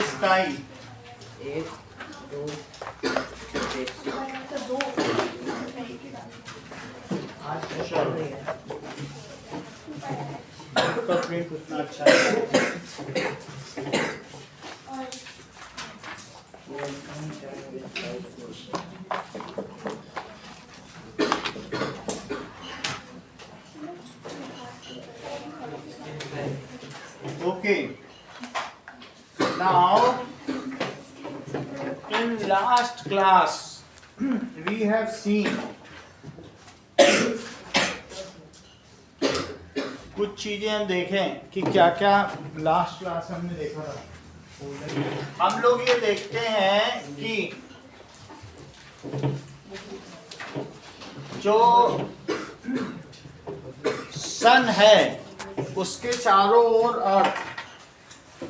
Sky 1 2 आज तो चल रही है। आपका प्रिंट उतना अच्छा है। Okay. Now, in last class, we have seen कुछ चीजें हम देखें कि क्या क्या लास्ट क्लास हमने देखा था। हम लोग ये देखते हैं कि जो सन है उसके चारों ओर अर्थ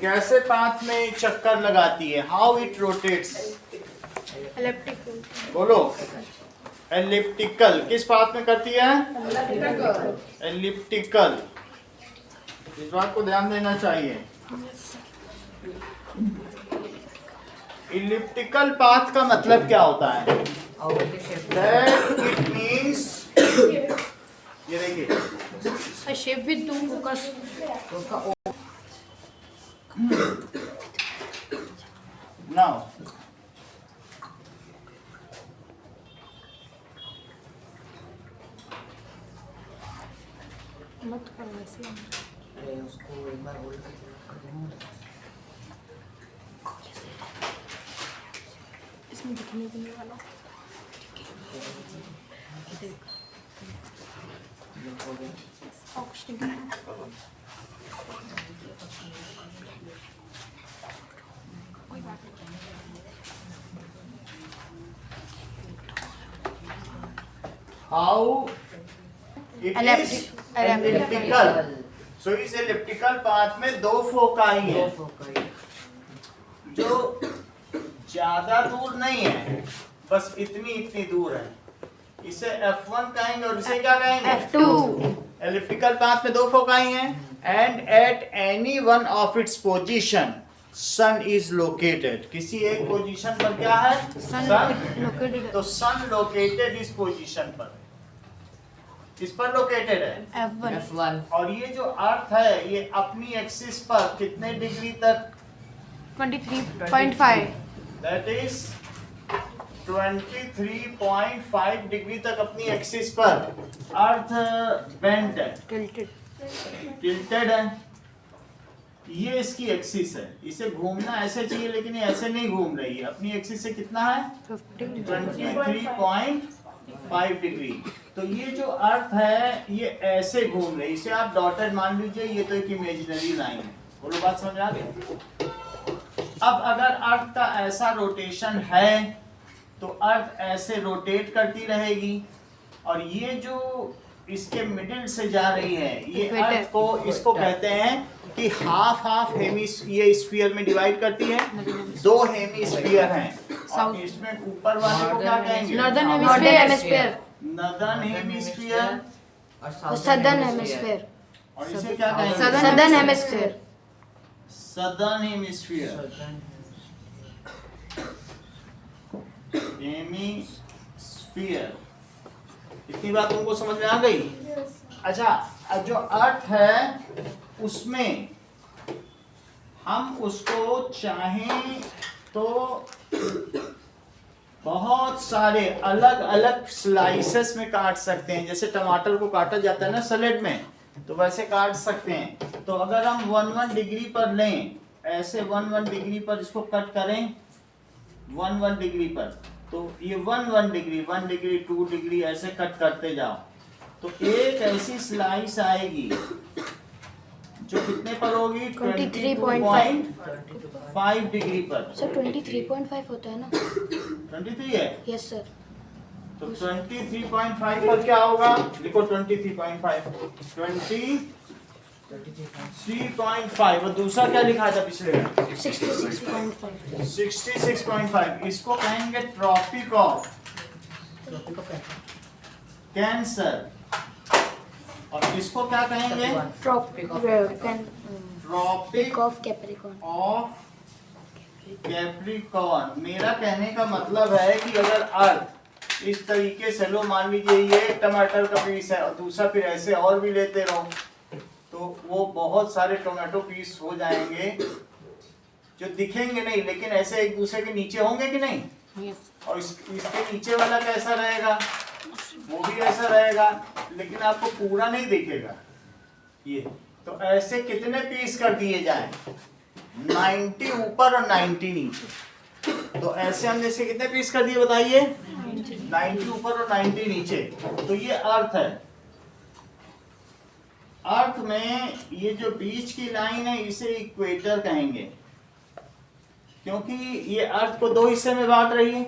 कैसे पाथ में चक्कर लगाती है, हाउ इट रोटेट्स, बोलो एलिप्टिकल। किस पाथ में करती है? एलिप्टिकल। इस बात को ध्यान देना चाहिए। इलिप्टिकल पाथ का मतलब क्या होता है? That it means, ये देखिए, A shape with two focus. now मत करो ऐसे। अरे उसको एक बार बोल के कर दूंगा। इसमें दिखने भी नहीं वाला। ऑक्सीजन। कोई बात नहीं। how it is elliptical. So इस elliptical path में दो फोकाई है जो ज्यादा दूर नहीं है, बस इतनी दूर है। इसे F1 कहेंगे और इसे क्या कहेंगे? F2. एलिप्टिकल पाथ में दो फोकाई हैं and at any one of its position sun is located. किसी एक पोजीशन पर क्या है? Sun located. तो सन लोकेटेड इस पोजीशन पर, किस पर लोकेटेड है? F1. F1 और ये जो अर्थ है ये अपनी एक्सिस पर कितने डिग्री तक? 23.5. दैट इज 23.5 डिग्री तक अपनी एक्सिस पर अर्थ बेंट है, Tilted. टिल्टेड है। ये इसकी एक्सिस है, इसे घूमना ऐसे चाहिए लेकिन ये ऐसे नहीं घूम रही है। अपनी एक्सिस से कितना है? 23.5 डिग्री। तो ये जो अर्थ है ये ऐसे घूम रही है, इसे आप डॉटेड मान लीजिए, ये तो एक इमेजिनरी लाइन है। बोलो बात समझ आ गई? अब अगर अर्थ का ऐसा रोटेशन है तो अर्थ ऐसे रोटेट करती रहेगी, और ये जो इसके मिडिल से जा रही है ये अर्थ को, इसको कहते हैं कि हाफ हाफ ये स्फीयर में डिवाइड करती है। दो हेमिस्फीयर हैं और इसमें ऊपर वाले को क्या कहेंगे? Northern hemisphere. Northern hemisphere Southern hemisphere. और इसे क्या कहेंगे? Southern hemisphere. Southern hemisphere. Hemisphere. इतनी बात तुमको समझ में आ गई? अच्छा, जो अर्थ है उसमें हम उसको चाहें तो बहुत सारे अलग अलग स्लाइसेस में काट सकते हैं। जैसे टमाटर को काटा जाता है ना सैलेड में, तो वैसे काट सकते हैं। तो अगर हम 1 डिग्री पर लें, ऐसे 1 डिग्री पर इसको कट करें, 1 डिग्री पर, तो ये 1 डिग्री 1 डिग्री 2 डिग्री ऐसे कट करते जाओ, तो एक ऐसी स्लाइस आएगी जो कितने पर होगी? 22.5 डिग्री पर। सर 23.5 होता है ना? 23 है? Yes sir. तो 23.5 पर क्या होगा? लिखो 23.5 23.5। और दूसरा क्या लिखा था पिछले में? 66.5। 66.5। इसको कहेंगे ट्रॉपिक ऑफ कैंसर, और इसको क्या कहेंगे? Tropic tropic of Capricorn. Of Capricorn. मेरा कहने का मतलब है कि अगर अर्थ इस तरीके से लो, मान लीजिए ये टमाटर का पीस है और दूसरा फिर ऐसे और भी लेते रहो, तो वो बहुत सारे टोमेटो पीस हो जाएंगे जो दिखेंगे नहीं, लेकिन ऐसे एक दूसरे के नीचे होंगे कि नहीं। और इसके नीचे वाला कैसा रहेगा, वो भी ऐसा रहेगा, लेकिन आपको पूरा नहीं दिखेगा ये। तो ऐसे कितने पीस कर दिए जाएं, 90 ऊपर और 90 नीचे। तो ऐसे हम जैसे कितने पीस कर दिए बताइए, 90 ऊपर और 90 नीचे। तो ये अर्थ है। अर्थ में ये जो बीच की लाइन है इसे इक्वेटर कहेंगे, क्योंकि ये अर्थ को दो हिस्से में बांट रही है,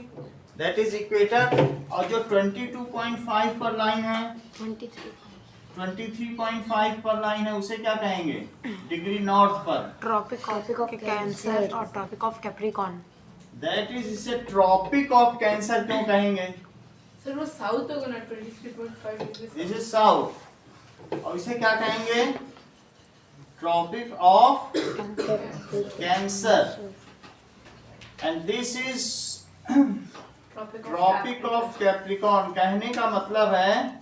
दैट इज इक्वेटर। और जो 22.5 पर लाइन है, 23.5 पर लाइन है, उसे क्या कहेंगे, डिग्री नॉर्थ पर। ट्रॉपिक ऑफ कैंसर और tropic of Capricorn. That is, इसे ट्रॉपिक ऑफ कैंसर क्यों कहेंगे, सर वो साउथ होगा ना 23.5 डिग्री। This is south. और इसे क्या कहेंगे, tropic of Cancer. And this is tropic of Capricorn. कहने का मतलब है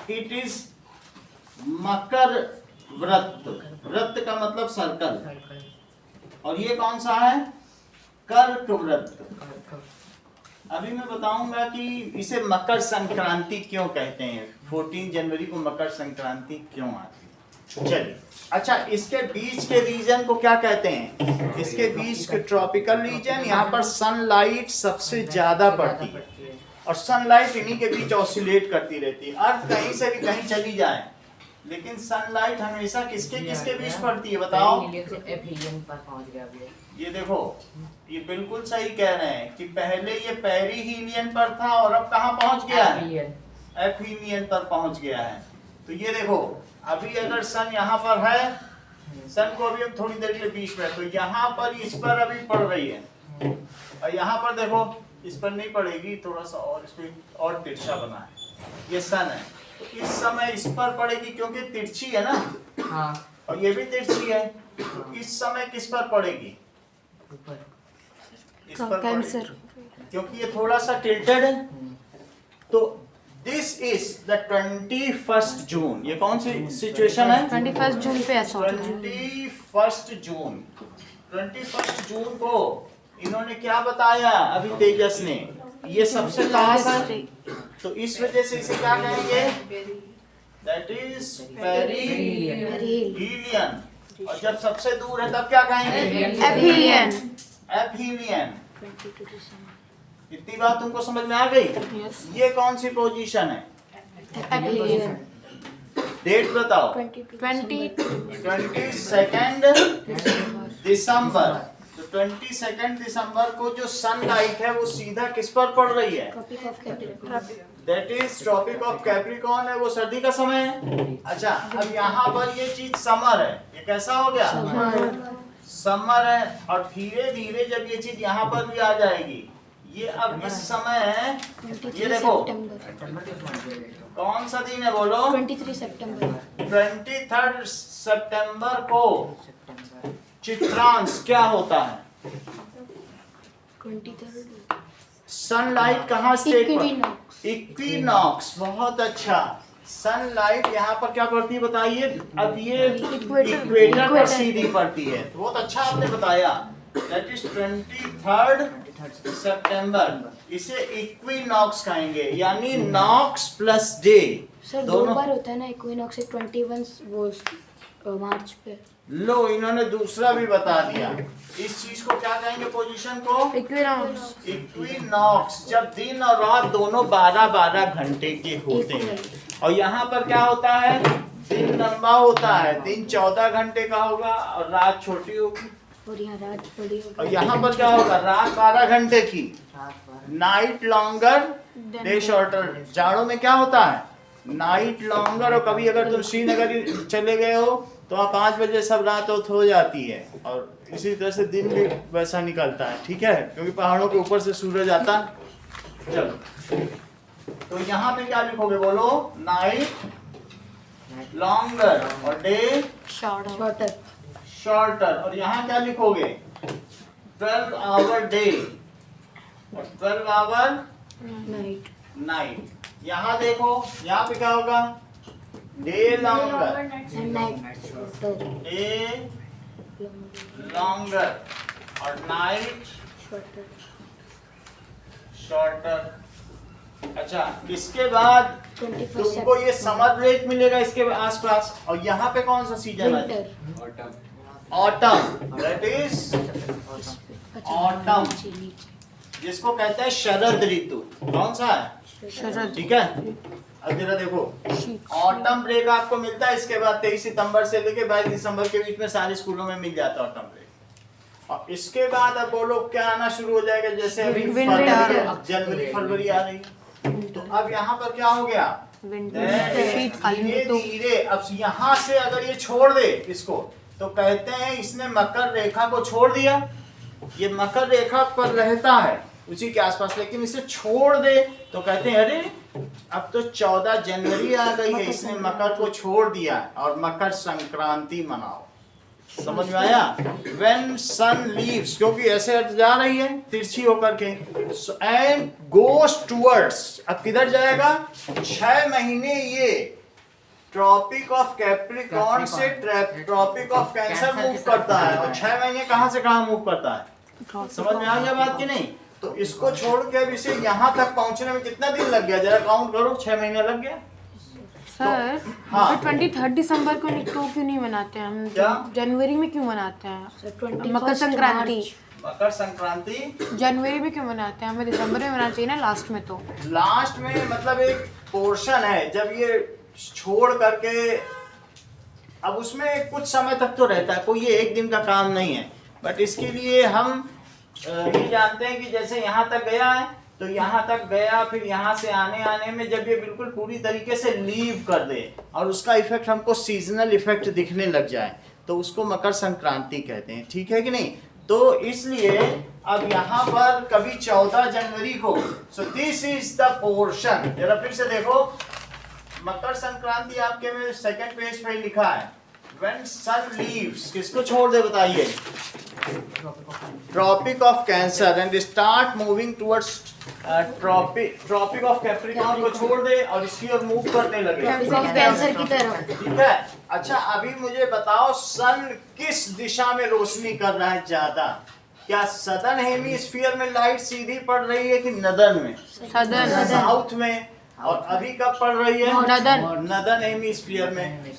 इट इज मकर व्रत। व्रत का मतलब सर्कल, और ये कौन सा है, कर्क व्रत। अभी मैं बताऊंगा कि इसे मकर संक्रांति क्यों कहते हैं, 14 जनवरी को मकर संक्रांति क्यों आती है। चलिए, अच्छा, इसके बीच के रीजन को क्या कहते हैं, इसके बीच के ट्रॉपिकल रीजन, यहाँ पर सनलाइट सबसे ज्यादा पड़ती है और सनलाइट इन्हीं के बीच ऑसिलेट करती रहती है। अर्थ कहीं से भी कहीं चली जाए, लेकिन सनलाइट हमेशा किसके किसके बीच पड़ती है बताओ। ये देखो, ये बिल्कुल सही कह रहे हैं कि पहले ये पेरिहीलियन पर था और अब कहाँ पहुंच गया है, एफीलियन पर पहुंच गया है। तो ये देखो, अभी अगर सन यहाँ पर है, सन को अभी हम थोड़ी देर के लिए बीच में, तो यहाँ पर इस पर अभी पड़ रही है, और यहाँ पर देखो इस पर नहीं पड़ेगी, थोड़ा सा और इसको और तिरछा बना है, ये सन है, तो इस समय इस पर पड़ेगी क्योंकि तिरछी है ना, हाँ, और ये भी तिरछी है, तो इस समय किस पर पड़ेगी, इस पर कैंसर। पड़ेगी, क्योंकि ये थोड़ा सा टिल्टेड है। तो दिस इज द 21 जून। ये कौन सी सिचुएशन है, 21 जून पे ऐसा होता है। 21 जून। 21 जून को इन्होंने क्या बताया अभी तेजस ने, ये सबसे पास है, तो इस वजह से इसे क्या कहेंगे, दैट इज पेरिहीलियन। और जब सबसे दूर है तब क्या कहेंगे, एफीलियन। एफीलियन। इतनी बात तुमको समझ में आ गई। यस। ये कौन सी पोजीशन है, एफीलियन। डेट बताओ, 22 दिसंबर। तो 22 दिसंबर को जो सनलाइट है वो सीधा किस पर पड़ रही है, tropic of Capricorn. That is tropic of Capricorn है, वो सर्दी का समय है। अच्छा, अब यहाँ पर ये चीज समर है, ये कैसा हो गया, समर है, और धीरे धीरे जब ये चीज यहाँ पर भी आ जाएगी, ये अब इस समय है, ये देखो कौन सा दिन है बोलो, 23 सितंबर। 23 सितंबर को चित्रांश क्या होता है, 23 सनलाइट कहाँ स्टेट पर, इक्विनॉक्स। इक्विनॉक्स। बहुत अच्छा, सनलाइट यहाँ पर क्या पड़ती है बताइए, अब ये इक्वेटर पर सीधी पड़ती है, तो बहुत अच्छा आपने बताया, दैट इज 23 सितंबर। इसे इक्विनॉक्स कहेंगे, यानी नॉक्स प्लस डे। सर दो बार होता है ना इक्विनॉक्स, 21 वो मार्च पे। लो, इन्होंने दूसरा भी बता दिया, इस चीज को क्या कहेंगे, पोजीशन को इक्विनॉक्स। इक्विनॉक्स। जब दिन और रात दोनों 12-12 घंटे के होते हैं, और यहाँ पर क्या होता है, दिन लंबा होता है, दिन 14 घंटे का होगा और रात छोटी होगी, और यहाँ रात बड़ी और होगी। यहाँ पर क्या होगा, रात 12 घंटे की, नाइट लॉन्गर डे शॉर्टर। जाड़ों में क्या होता है, नाइट लॉन्गर, और कभी अगर तुम श्रीनगर चले गए हो तो वहाँ 5 बजे सब रात हो जाती है, और इसी तरह से दिन भी वैसा निकलता है, ठीक है, क्योंकि पहाड़ों के ऊपर से सूरज आता है। चलो, तो यहाँ पे क्या लिखोगे बोलो, नाइट लॉन्गर और डे Shorter. Shorter shorter. और यहाँ क्या लिखोगे? 12 आवर डे और 12 आवर नाइट नाइट। यहाँ देखो, यहाँ पे क्या होगा? Day longer, and night shorter day longer और नाइट शॉर्टर शॉर्टर। अच्छा, इसके बाद 21 तुमको ये समर ब्रेक मिलेगा इसके आसपास। और यहाँ पे कौन सा सीजन है? Winter autumn, that is autumn, जिसको कहते हैं शरद ऋतु। कौन सा है? शरद. ठीक है। अब जरा देखो, ऑटम ब्रेक आपको मिलता है इसके बाद 23 सितंबर से लेके 22 दिसंबर के बीच में सारे स्कूलों में मिल जाता है ऑटम ब्रेक। और इसके बाद अब बोलो क्या आना शुरू हो जाएगा? जैसे अभी Winter. जनवरी फरवरी आ रही है, तो अब यहाँ पर क्या हो गया? शीतकालीन धीरे ऋतु. धीरे अब यहाँ से अगर ये छोड़ दे इसको, तो कहते हैं इसने मकर रेखा को छोड़ दिया। ये मकर रेखा पर रहता है उसी के आसपास, लेकिन इसे छोड़ दे तो कहते हैं अरे अब तो 14 जनवरी आ गई है, इसने मकर को छोड़ दिया और मकर संक्रांति मनाओ। समझ में आया? When sun leaves, क्योंकि ऐसे अर्थ जा रही है तिरछी होकर के, and goes towards, अब किधर जाएगा? 6 महीने ये ट्रॉपिक ऑफ कैप्रिकॉर्न से ट्रॉपिक ऑफ कैंसर मूव करता है। और 6 महीने कहाँ से कहाँ मूव करता है? समझ में आ गया बात की नहीं? तो इसको छोड़ के अब इसे यहाँ तक पहुँचने में कितना दिन लग गया? जरा काउंट करो, 6 महीने लग गया। सर, हाँ। 23 दिसंबर को क्यों नहीं मनाते हैं हम? क्या? जनवरी में क्यों मनाते हैं? 21 मकर संक्रांति मकर संक्रांति जनवरी में क्यों मनाते हैं? हमें दिसंबर में मनाना चाहिए ना, लास्ट में। तो लास्ट में मतलब एक पोर्शन है जब ये छोड़ करके, अब उसमें कुछ समय तक तो रहता है, कोई ये एक दिन का काम नहीं है। बट इसके लिए हम ये जानते हैं कि जैसे यहाँ तक गया है तो यहाँ तक गया, फिर यहाँ से आने आने में जब ये बिल्कुल पूरी तरीके से लीव कर दे और उसका इफेक्ट हमको सीजनल इफेक्ट दिखने लग जाए, तो उसको मकर संक्रांति कहते हैं। ठीक है कि नहीं? तो इसलिए अब यहाँ पर कभी 14 जनवरी को, so this is the portion. जरा फिर से देखो, मकर संक्रांति आपके में सेकंड पेज पे लिखा है, When sun leaves, किसको छोड़ दे बताइए? Tropic of Cancer and start moving towards tropic of Capricorn को छोड़ दे और इसकी ओर मूव करने लगे। कैंसर की तरफ। ठीक है। अच्छा, अभी मुझे बताओ सन किस दिशा में रोशनी कर रहा है ज्यादा? क्या सदर्न हेमिस्फीयर में लाइट सीधी पड़ रही है कि नदर्न में? सदर्न. साउथ में। और अभी कब पड़ रही है? नदर्न हेमिस्फीयर में।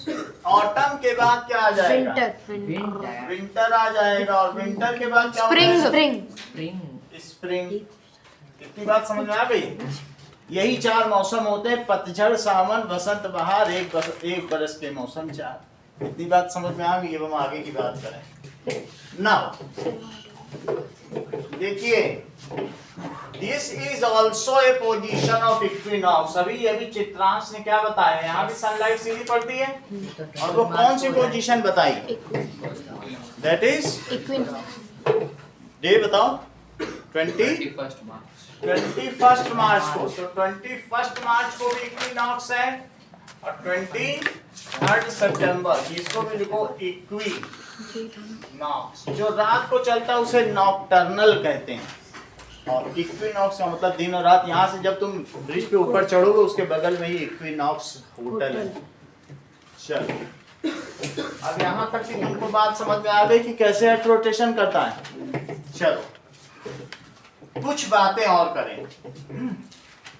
ऑटम के बाद क्या आ जाएगा? विंटर विंटर आ जाएगा। और विंटर के बाद क्या? Spring spring. इतनी बात समझ में आ गई? यही 4 मौसम होते हैं, पतझड़, सावन, बसंत, बहार, एक बरस के मौसम 4। इतनी बात समझ में आ गई? अब हम आगे की बात करें। नाउ देखिए, this is also a position of equinox. अभी चित्रांश ने क्या बताया? यहाँ भी सनलाइट सीधी पड़ती है, और वो कौन सी पोजीशन बताई? दैट इज डे बताओ। 21 मार्च को। तो 21 मार्च को भी इक्विनॉक्स है, और 23 सितंबर, इसको भी लिखो इक्विनॉक्स। जो रात को चलता है उसे नॉक्टर्नल कहते हैं, और इक्विनॉक्स का मतलब दिन और रात। यहाँ से जब तुम ब्रिज पे ऊपर चढ़ोगे उसके बगल में ही इक्विनॉक्स होटल है। चलो, अब यहाँ तक की तुमको बात समझ में आ गई कि कैसे अर्थ रोटेशन करता है। चलो, कुछ बातें और करें।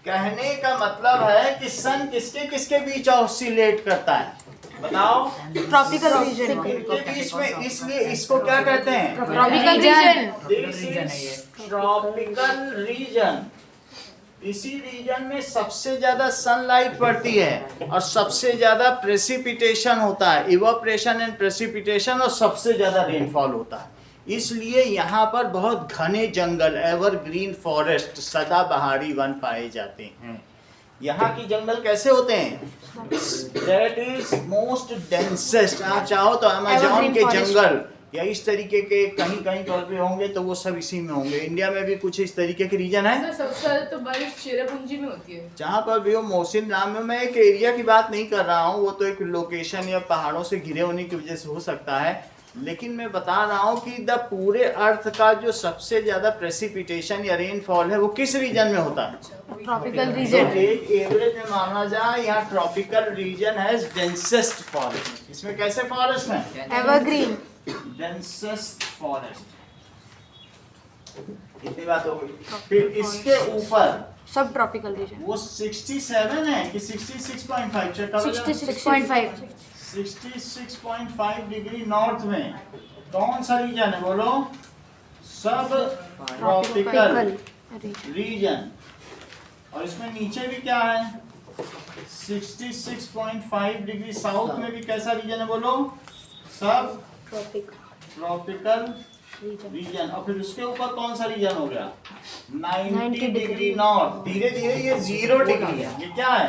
कहने का मतलब है कि सन किसके किसके बीच ऑसिलेट करता है? बताओ। ट्रॉपिकल रीजन इनके बीच में, इसलिए इसको क्या कहते हैं? Tropical region tropical region. इसी रीजन में सबसे ज्यादा सनलाइट पड़ती है और सबसे ज्यादा प्रेसिपिटेशन होता है, इवापोरेशन एंड प्रेसिपिटेशन, और सबसे ज्यादा रेनफॉल होता है। इसलिए यहाँ पर बहुत घने जंगल, एवरग्रीन फॉरेस्ट, सदाबहारी वन पाए जाते हैं। यहाँ की जंगल कैसे होते हैं? That is most densest. आप चाहो तो अमेज़न के जंगल या इस तरीके के कहीं कहीं तौर पे होंगे तो वो सब इसी में होंगे। इंडिया में भी कुछ इस तरीके के रीजन है सर सबसे ज्यादा तो बारिश चेरापूंजी में होती है। जहाँ पर भी हो। मोहसिन नाम में मैं एक एरिया की बात नहीं कर रहा हूँ, वो तो एक लोकेशन या पहाड़ों से घिरे होने की वजह से हो सकता है, लेकिन मैं बता रहा हूँ कि द पूरे अर्थ का जो सबसे ज्यादा प्रेसिपिटेशन या रेनफॉल है वो किस रीजन में होता है? ट्रॉपिकल तो रीजन। एक एवरेज में माना जाए यहाँ ट्रॉपिकल रीजन है डेंसेस्ट फॉरेस्ट। इसमें कैसे फॉरेस्ट है? एवरग्रीन। Densest forest. इतनी बात हो गई। फिर इसके ऊपर सब ट्रॉपिकल रीजन। वो 67 है कि 66.5 चेक करो जरा। 66.5 66.5 डिग्री नॉर्थ में कौन सा रीजन है बोलो? सब ट्रॉपिकल रीजन। और इसमें नीचे भी क्या है? 66.5 डिग्री साउथ में भी कैसा रीजन है बोलो? सब ट्रॉपिकल रीजन। और फिर उसके ऊपर कौन सा रीजन हो गया? 90 डिग्री नॉर्थ। धीरे धीरे ये 0 डिग्री है। ये क्या है?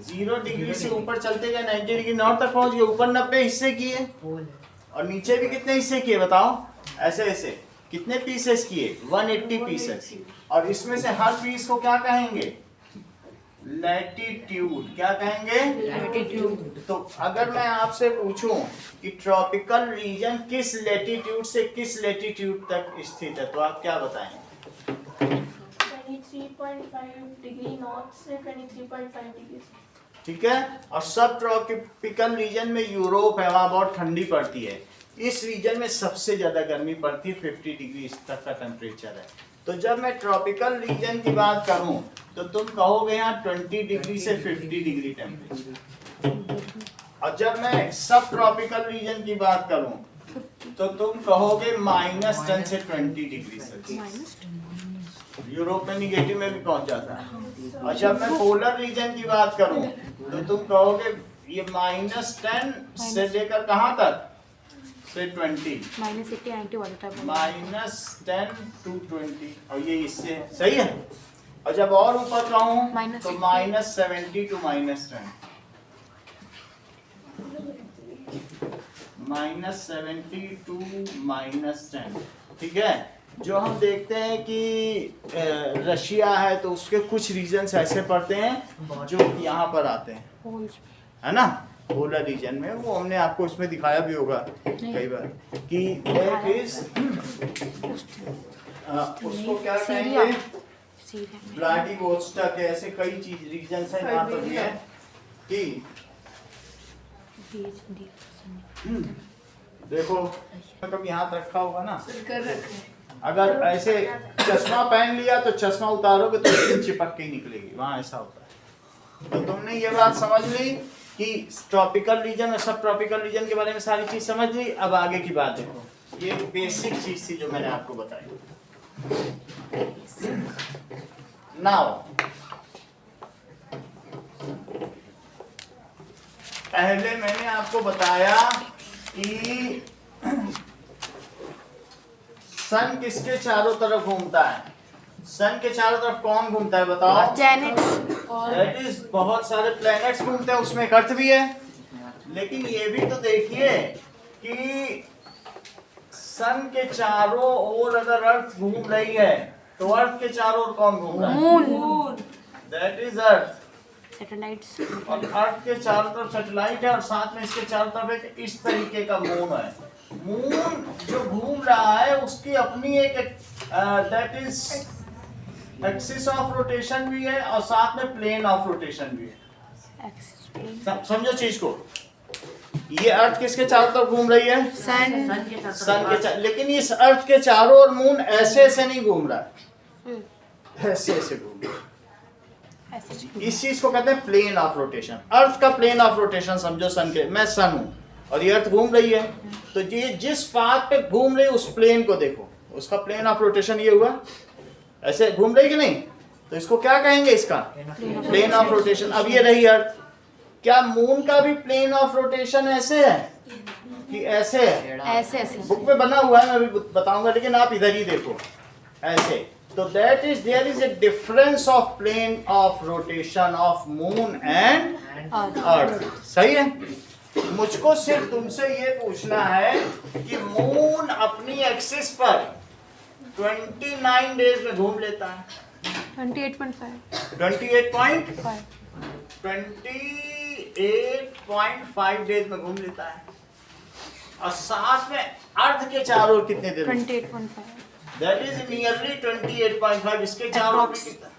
0 डिग्री से ऊपर चलते गए 90 डिग्री नॉर्थ तक पहुंच गए। ऊपर 90 हिस्से किए और नीचे भी कितने हिस्से किए बताओ? ऐसे ऐसे कितने पीसेस किए? 180 पीसेस। और इसमें से हर पीस को क्या कहेंगे? लैटिट्यूड। क्या कहेंगे? लैटिट्यूड। तो अगर मैं आपसे पूछूं कि ट्रॉपिकल रीजन किस लैटिट्यूड से किस लैटिट्यूड तक स्थित है तो आप क्या बताएंगे? 23.5 डिग्री नॉर्थ से 23.5 डिग्री। ठीक है। और सब ट्रॉपिकल रीजन में यूरोप है, वहां बहुत ठंडी पड़ती है। इस रीजन में सबसे ज्यादा गर्मी पड़ती है, 50 डिग्री तक का टेम्परेचर है। तो जब मैं ट्रॉपिकल रीजन की बात करूं तो तुम कहोगे यहाँ 20 डिग्री से 50 डिग्री टेम्परेचर। और जब मैं सब ट्रॉपिकल रीजन की बात करूं तो तुम कहोगे -10 से 20 डिग्री सेल्सियस। यूरोप में निगेटिव में भी पहुंच जाता है। और जब मैं पोलर रीजन की बात करूं तो तुम कहोगे ये -10 से लेकर कहां तक? से 20। -80 90 वाला टाइप। -10 to 20। और ये इससे सही है। और जब और ऊपर कहूं तो -70 to -10। -70 to -10। ठीक है। जो हम देखते हैं कि रशिया है तो उसके कुछ रीजन्स ऐसे पड़ते हैं जो यहाँ पर आते हैं, है ना? पोलर रीजन में वो हमने आपको इसमें दिखाया भी होगा कई बार कि दैट इज उसको क्या कहेंगे? व्लादिवोस्टोक है। ऐसे कई चीज रीजन्स हैं यहाँ पर भी है कि देखो कभी हाथ रखा होगा ना, कर रखे। अगर ऐसे चश्मा पहन लिया तो चश्मा उतारोगे तो स्किन चिपक के निकलेगी, वहाँ ऐसा होता है। तो तुमने ये बात समझ ली कि ट्रॉपिकल रीजन और सब ट्रॉपिकल रीजन के बारे में सारी चीज समझ ली। अब आगे की बात देखो, ये बेसिक चीज थी जो मैंने आपको बताई। नाउ पहले मैंने आपको बताया कि सन किसके चारों तरफ घूमता है? सन के चारों तरफ कौन घूमता है बताओ? प्लैनेट्स। दैट इज बहुत सारे प्लैनेट्स घूमते हैं, उसमें एक अर्थ भी है। लेकिन ये भी तो देखिए कि सन के चारों ओर अगर अर्थ घूम रही है तो अर्थ के चारों ओर कौन घूम रहा है? Moon. That is earth. Satellites. और अर्थ के चारों तरफ सैटेलाइट है और साथ में इसके चारों तरफ एक इस तरीके का मून है। मून जो घूम रहा है उसकी अपनी एक that is axis of rotation भी है और साथ में प्लेन ऑफ रोटेशन भी है। समझो चीज को। ये अर्थ किसके चारों तरफ घूम रही है? सन के। लेकिन इस अर्थ के चारों ओर मून ऐसे ऐसे नहीं घूम रहा है, ऐसे ऐसे घूम रहा है। इस चीज को कहते हैं प्लेन ऑफ रोटेशन। अर्थ का प्लेन ऑफ रोटेशन समझो सन के। मैं सन हूं और ये अर्थ घूम रही है, तो ये जिस पाथ पे घूम रही है उस प्लेन को देखो, उसका प्लेन ऑफ रोटेशन ये हुआ, ऐसे घूम रही कि नहीं? तो इसको क्या कहेंगे? इसका प्लेन ऑफ रोटेशन। अब ये रही अर्थ। क्या मून का भी प्लेन ऑफ रोटेशन ऐसे है कि ऐसे है? ऐसे ऐसे। बुक में बना हुआ है, मैं भी बताऊंगा, लेकिन आप इधर ही देखो ऐसे। तो that is there is a difference of plane of rotation of moon and earth. सही है। मुझको सिर्फ तुमसे ये पूछना है कि मून अपनी एक्सिस पर 29 डेज में घूम लेता है। 28.5. 28.5 डेज में घूम लेता है, और साथ में अर्थ के चारों ओर कितने देर? 28.5. That is nearly 28.5। इसके चारों ओर कितना?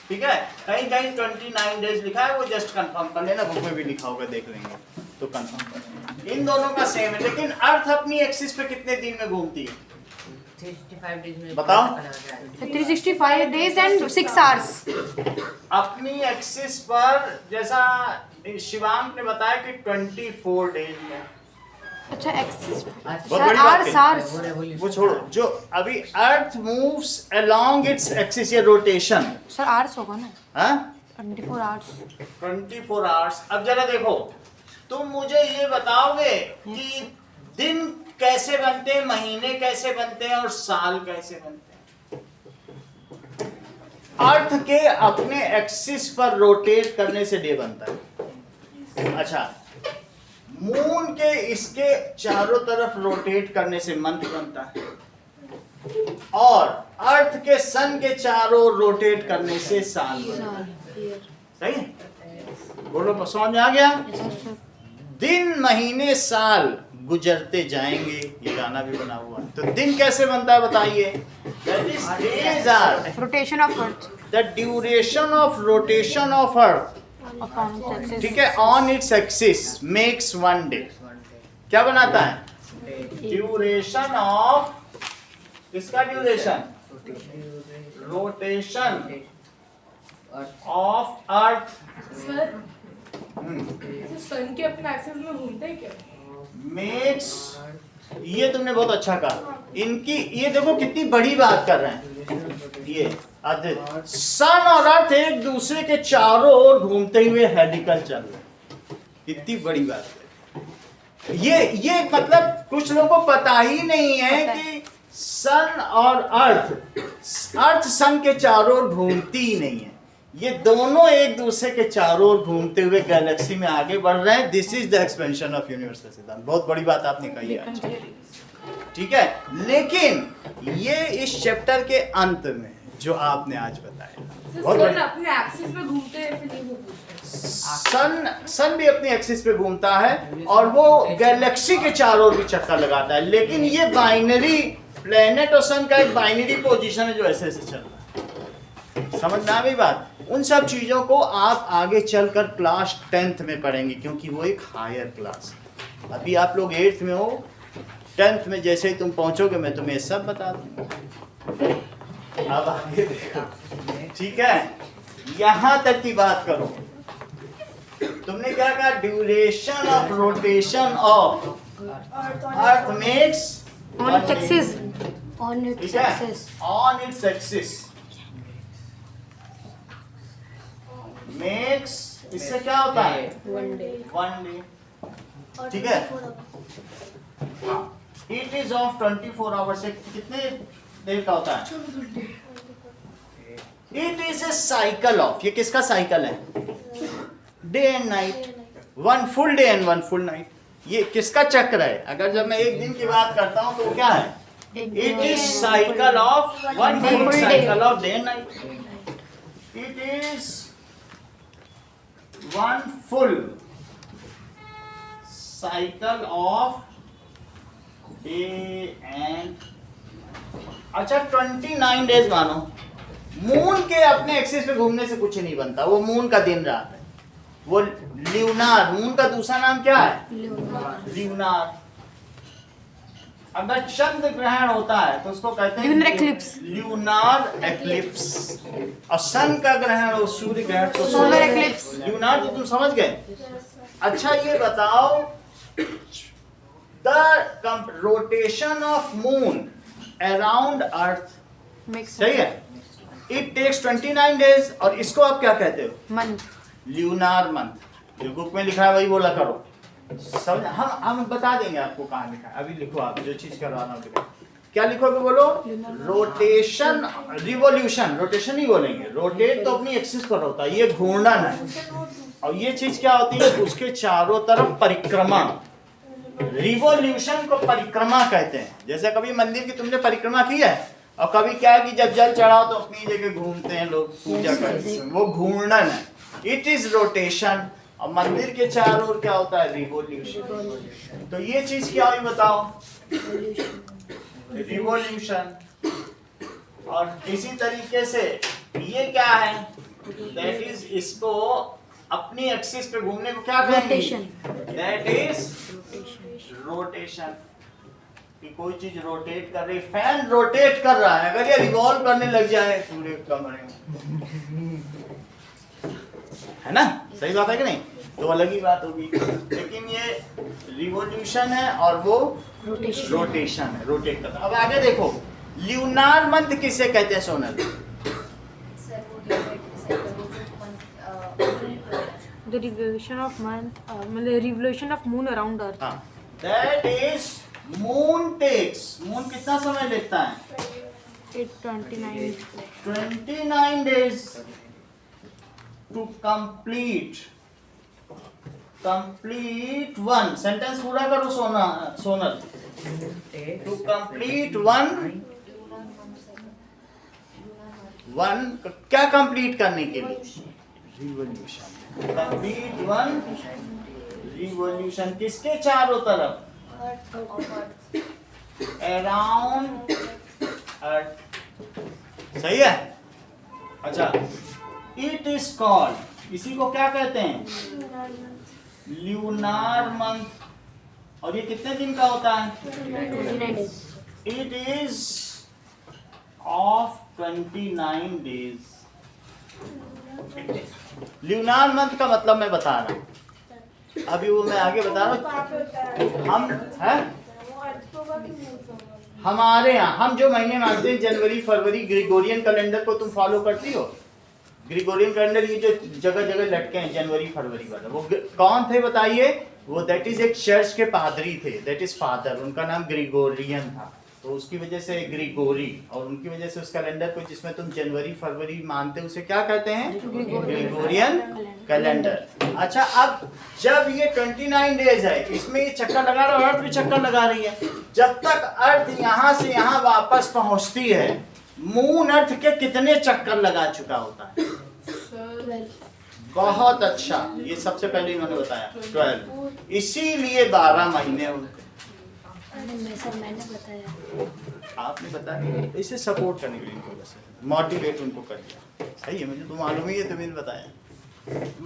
ठीक है, कहीं कहीं 29 डेज लिखा है, वो जस्ट कंफर्म कर लेना, बुक में भी लिखा होगा, देख लेंगे तो कंफर्म कर लेंगे। इन दोनों का सेम है, लेकिन अर्थ अपनी एक्सिस पे कितने दिन में घूमती है? 365 डेज में बताओ। 365 days and 6 hours. अपनी एक्सिस पर जैसा शिवांक ने बताया कि 24 डेज में। अच्छा एक्सिस. बहुत सर बड़ी बात hours है। hours. वो छोड़ो, जो अभी earth moves along its axis, ये रोटेशन, सर hours होगा ना. हाँ 24 hours. 24 आवर्स। अब जरा देखो, तुम मुझे ये बताओगे कि दिन कैसे बनते हैं, महीने कैसे बनते हैं, और साल कैसे बनते हैं? अर्थ के अपने एक्सिस पर रोटेट करने से डे बनता है। अच्छा, मून के इसके चारों तरफ रोटेट करने से मंथ बनता है, और अर्थ के सन के चारों रोटेट करने से साल बनता है। सही है? बोलो, समझ में आ गया? दिन महीने साल गुजरते जाएंगे, ये गाना भी बना हुआ है। तो दिन कैसे बनता है बताइए? That is days are Rotation of Earth. the duration of rotation of earth, Upon its axis. ठीक है, on its axis makes one day। क्या बनाता है? ड्यूरेशन ऑफ, किसका duration? Rotation of earth. Sir sun के अपने एक्सिस में घूमते हैं क्या? मेक्स, ये तुमने बहुत अच्छा कहा। इनकी ये देखो कितनी बड़ी बात कर रहे हैं ये आदित्य। सन और अर्थ एक दूसरे के चारों ओर घूमते हुए हेलिकल चल रहे हैं, कितनी बड़ी बात है। ये मतलब कुछ लोगों को पता ही नहीं है कि सन और अर्थ सन के चारों ओर घूमती ही नहीं है, ये दोनों एक दूसरे के चारों ओर घूमते हुए गैलेक्सी में आगे बढ़ रहे हैं। This is the expansion of universe का सिद्धांत। बहुत बड़ी बात आपने कही आज, ठीक है। लेकिन ये इस चैप्टर के अंत में जो आपने आज बताया, बहुत सन बड़ी। अपने एक्सिस में घूमते हैं, फिर नहीं घूमते। सन भी अपनी एक्सिस पे घूमता है, और वो गैलेक्सी के चारों ओर भी चक्कर लगाता है। लेकिन ये बाइनरी, प्लेनेट और सन का एक बाइनरी पोजीशन है जो ऐसे ऐसे चल रहा है। समझ में आ गई बात? उन सब चीजों को आप आगे चलकर क्लास 10th में पढ़ेंगे, क्योंकि वो एक हायर क्लास है। अभी आप लोग 8th में हो, 10th में जैसे ही तुम पहुंचोगे मैं तुम्हें सब बता दूंगा। अब आगे देखो, ठीक है, यहां तक की बात करो। तुमने क्या कहा? Duration of rotation of earth makes On its axis. On its ठीक है, axis. On its axis makes, इससे क्या होता है? One day. वन डे, ठीक है। इट इज ऑफ 24 आवर्स, से कितने देर का होता है? It is a cycle of, ये किसका साइकिल है? Day and night, one full day and one full night. ये किसका चक्र है? अगर जब मैं एक दिन की बात करता हूं तो वो क्या है? It is cycle of one full cycle of day and night. It is one full cycle of day and, अच्छा 29 डेज मानो। मून के अपने एक्सिस पे घूमने से कुछ नहीं बनता, वो मून का दिन रात है, वो ल्यूनार। मून का दूसरा नाम क्या है? ल्यूनार। अगर चंद्र ग्रहण होता है तो उसको कहते हैं Lunar eclipse. ल्यूनार एक्लिप्स। और सन का ग्रहण हो, सूर्य ग्रहण तो Solar eclipse. ल्यूनार, तो तुम समझ गए। अच्छा ये बताओ, the rotation of moon around earth, Makes सही है, इट टेक्स 29 डेज, और इसको आप क्या कहते हो? month. ल्यूनार मंथ। जो बुक में लिखा है वही बोला करो, समझ? हम बता देंगे आपको कहाँ लिखा है। अभी लिखो, आप जो चीज करवाना हो लिखो। क्या लिखोगे बोलो? रोटेशन, रिवोल्यूशन, रोटेशन ही बोलेंगे। रोटेट तो अपनी एक्सिस पर होता है, ये घूर्णन है। और ये चीज क्या होती है, उसके चारों तरफ परिक्रमा, रिवोल्यूशन को परिक्रमा कहते हैं। जैसे कभी मंदिर की तुमने परिक्रमा की है, और कभी क्या है कि जब जल चढ़ाओ तो अपनी जगह घूमते हैं लोग, पूजा करते हैं, वो घूर्णन है, इट इज रोटेशन। और मंदिर के चारों ओर क्या होता है, रिवोल्यूशन। तो ये चीज क्या हुई बताओ, रिवोल्यूशन। और इसी तरीके से ये क्या है, दैट इज, इसको अपनी एक्सिस पे घूमने को क्या कहेंगे, दैट इज रोटेशन। कि कोई चीज रोटेट कर रही, फैन रोटेट कर रहा है, अगर ये रिवॉल्व करने लग जाए पूरे कमरे में, है ना, सही बात है कि नहीं, तो अलग ही बात होगी। लेकिन ये रिवोल्यूशन है और वो रोटेशन है, रोटेट करना। अब आगे देखो, ल्यूनार मंथ किसे कहते हैं Sonal? The revolution of month, मतलब revolution of moon around earth. हाँ, that is moon takes, moon कितना समय लेता है? 29 days to complete one sentence पूरा करो सोनल। To complete one क्या कंप्लीट करने के लिए? रिवोल्यूशन। कंप्लीट वन रिवोल्यूशन किसके चारों तरफ? अराउंड अर्थ। सही है। अच्छा, इट इज कॉल्ड, इसी को क्या कहते हैं? Lunar month. और ये कितने दिन का होता है? 29 days. It is of 29 days। Lunar month का मतलब मैं बता रहा हूँ, अभी वो मैं आगे बता रहा हूँ। हम है हमारे यहाँ हम जो महीने मानते हैं, जनवरी फरवरी, ग्रिगोरियन कैलेंडर को तुम फॉलो करती हो? ग्रिगोरियन कैलेंडर ये जो जगह जगह लटके हैं जनवरी फरवरी वाला, वो कौन थे बताइए? वो दैट इज एक चर्च के पादरी थे, दैट इज फादर, उनका नाम ग्रिगोरियन था, तो उसकी वजह से ग्रिगोरी, और उनकी वजह से उस कैलेंडर को जिसमें तुम जनवरी फरवरी मानते हो उसे क्या कहते हैं? Gregorian calendar. अच्छा, अब जब ये 29 डेज है, इसमें ये चक्कर लगा रहा है, अर्थ भी चक्कर लगा रही है। जब तक अर्थ यहाँ से यहाँ वापस पहुँचती है, मून अर्थ के कितने चक्कर लगा चुका होता है? 12. बहुत अच्छा, ये सबसे पहले इन्होंने बताया 12। इसीलिए 12 महीने होते। मैंने बताया, आपने बताया, इसे सपोर्ट करने के लिए इनको बस मोटिवेट उनको कर दिया। सही है, मुझे तो मालूम ही है, तो मैंने बताया।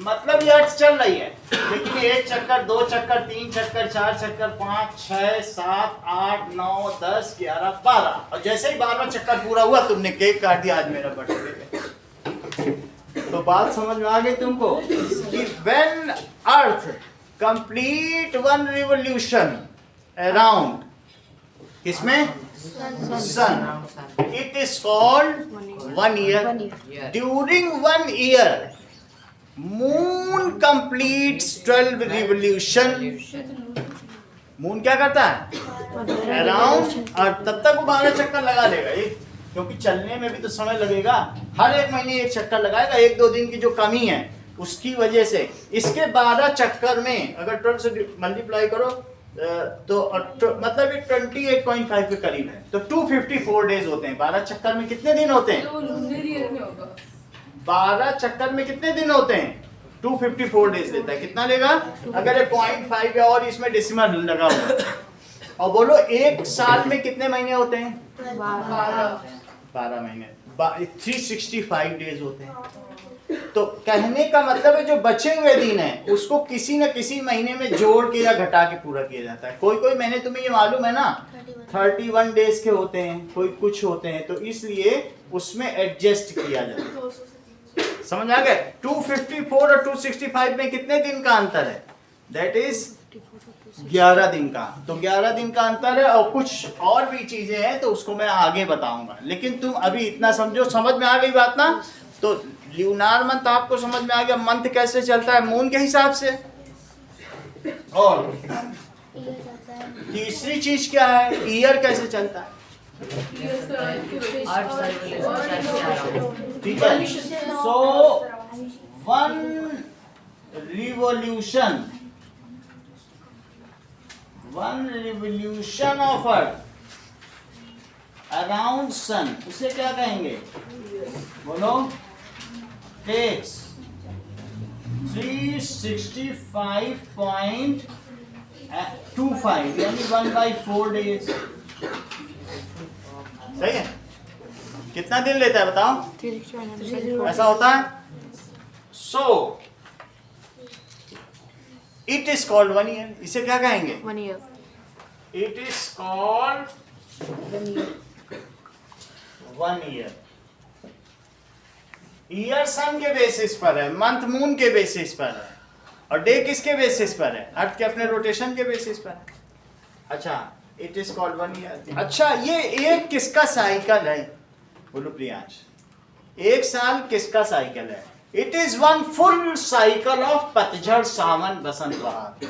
मतलब ये अर्थ चल रही है, लेकिन 1 चक्कर 2 चक्कर 3 चक्कर 4 चक्कर 5 6 7 8 9 10 11 12, और जैसे ही 12वां चक्कर पूरा हुआ तुमने केक काट दिया, आज मेरा बर्थडे। तो बात समझ में आ गई तुमको कि when earth complete one revolution around किसमें? Sun, it is called 1 year। 1 year. During 1 year moon completes 12 revolution. Moon क्या करता है? अराउंड, और तब तक वो 12 चक्कर लगा लेगा, एक क्योंकि चलने में भी तो समय लगेगा, हर एक महीने 1 चक्कर लगाएगा, 1-2 दिन की जो कमी है उसकी वजह से। इसके 12 चक्कर में अगर 12 से मल्टीप्लाई करो तो मतलब ये 28.5 के करीब है, तो 254 डेज होते हैं। 12 चक्कर में कितने दिन होते हैं? 12 चक्कर में कितने दिन होते हैं? 254 डेज लेता है। कितना लेगा? अगर ये 0.5 है और इसमें डेसिमल लगा हुआ, और बोलो 1 साल में कितने महीने होते हैं? 12 महीने, 365 डेज होते हैं। तो कहने का मतलब है जो बचे हुए दिन हैं उसको किसी न किसी महीने में जोड़ के या घटा के पूरा किया जाता है। कोई कोई महीने तुम्हें ये मालूम है ना 31 डेज के होते हैं, कोई कुछ होते हैं, तो इसलिए उसमें एडजस्ट किया जाता है। समझ आ गए? 254 और 265 में कितने दिन का अंतर है? दैट इज 11 दिन का। तो 11 दिन का अंतर है, और कुछ और भी चीजें हैं तो उसको मैं आगे बताऊंगा, लेकिन तुम अभी इतना समझो। समझ में आ गई बात ना? तो ल्यूनार मंथ आपको समझ में आ गया, मंथ कैसे चलता है? मून के हिसाब से। और तीसरी चीज क्या है? ईयर कैसे चलता है? ठीक है। सो 1 revolution of earth around sun, उसे क्या कहेंगे? बोलो। takes 365.25 यानी 1/4 days। सही है? कितना दिन लेता है बताओ? ऐसा होता है। So it is called 1 year। इसे क्या कहेंगे? 1 year. It is called 1 year। Year sun के बेसिस पर है, मंथ मून के बेसिस पर है, और डे किसके बेसिस पर है? अर्थ के अपने रोटेशन के बेसिस पर है। अच्छा, इट इज कॉल्ड 1 year। अच्छा, ये एक किसका साइकिल है? बोलो प्रियांश, एक साल किसका साइकिल है? It is 1 full cycle of पतझड़, सावन, बसंत, बहार।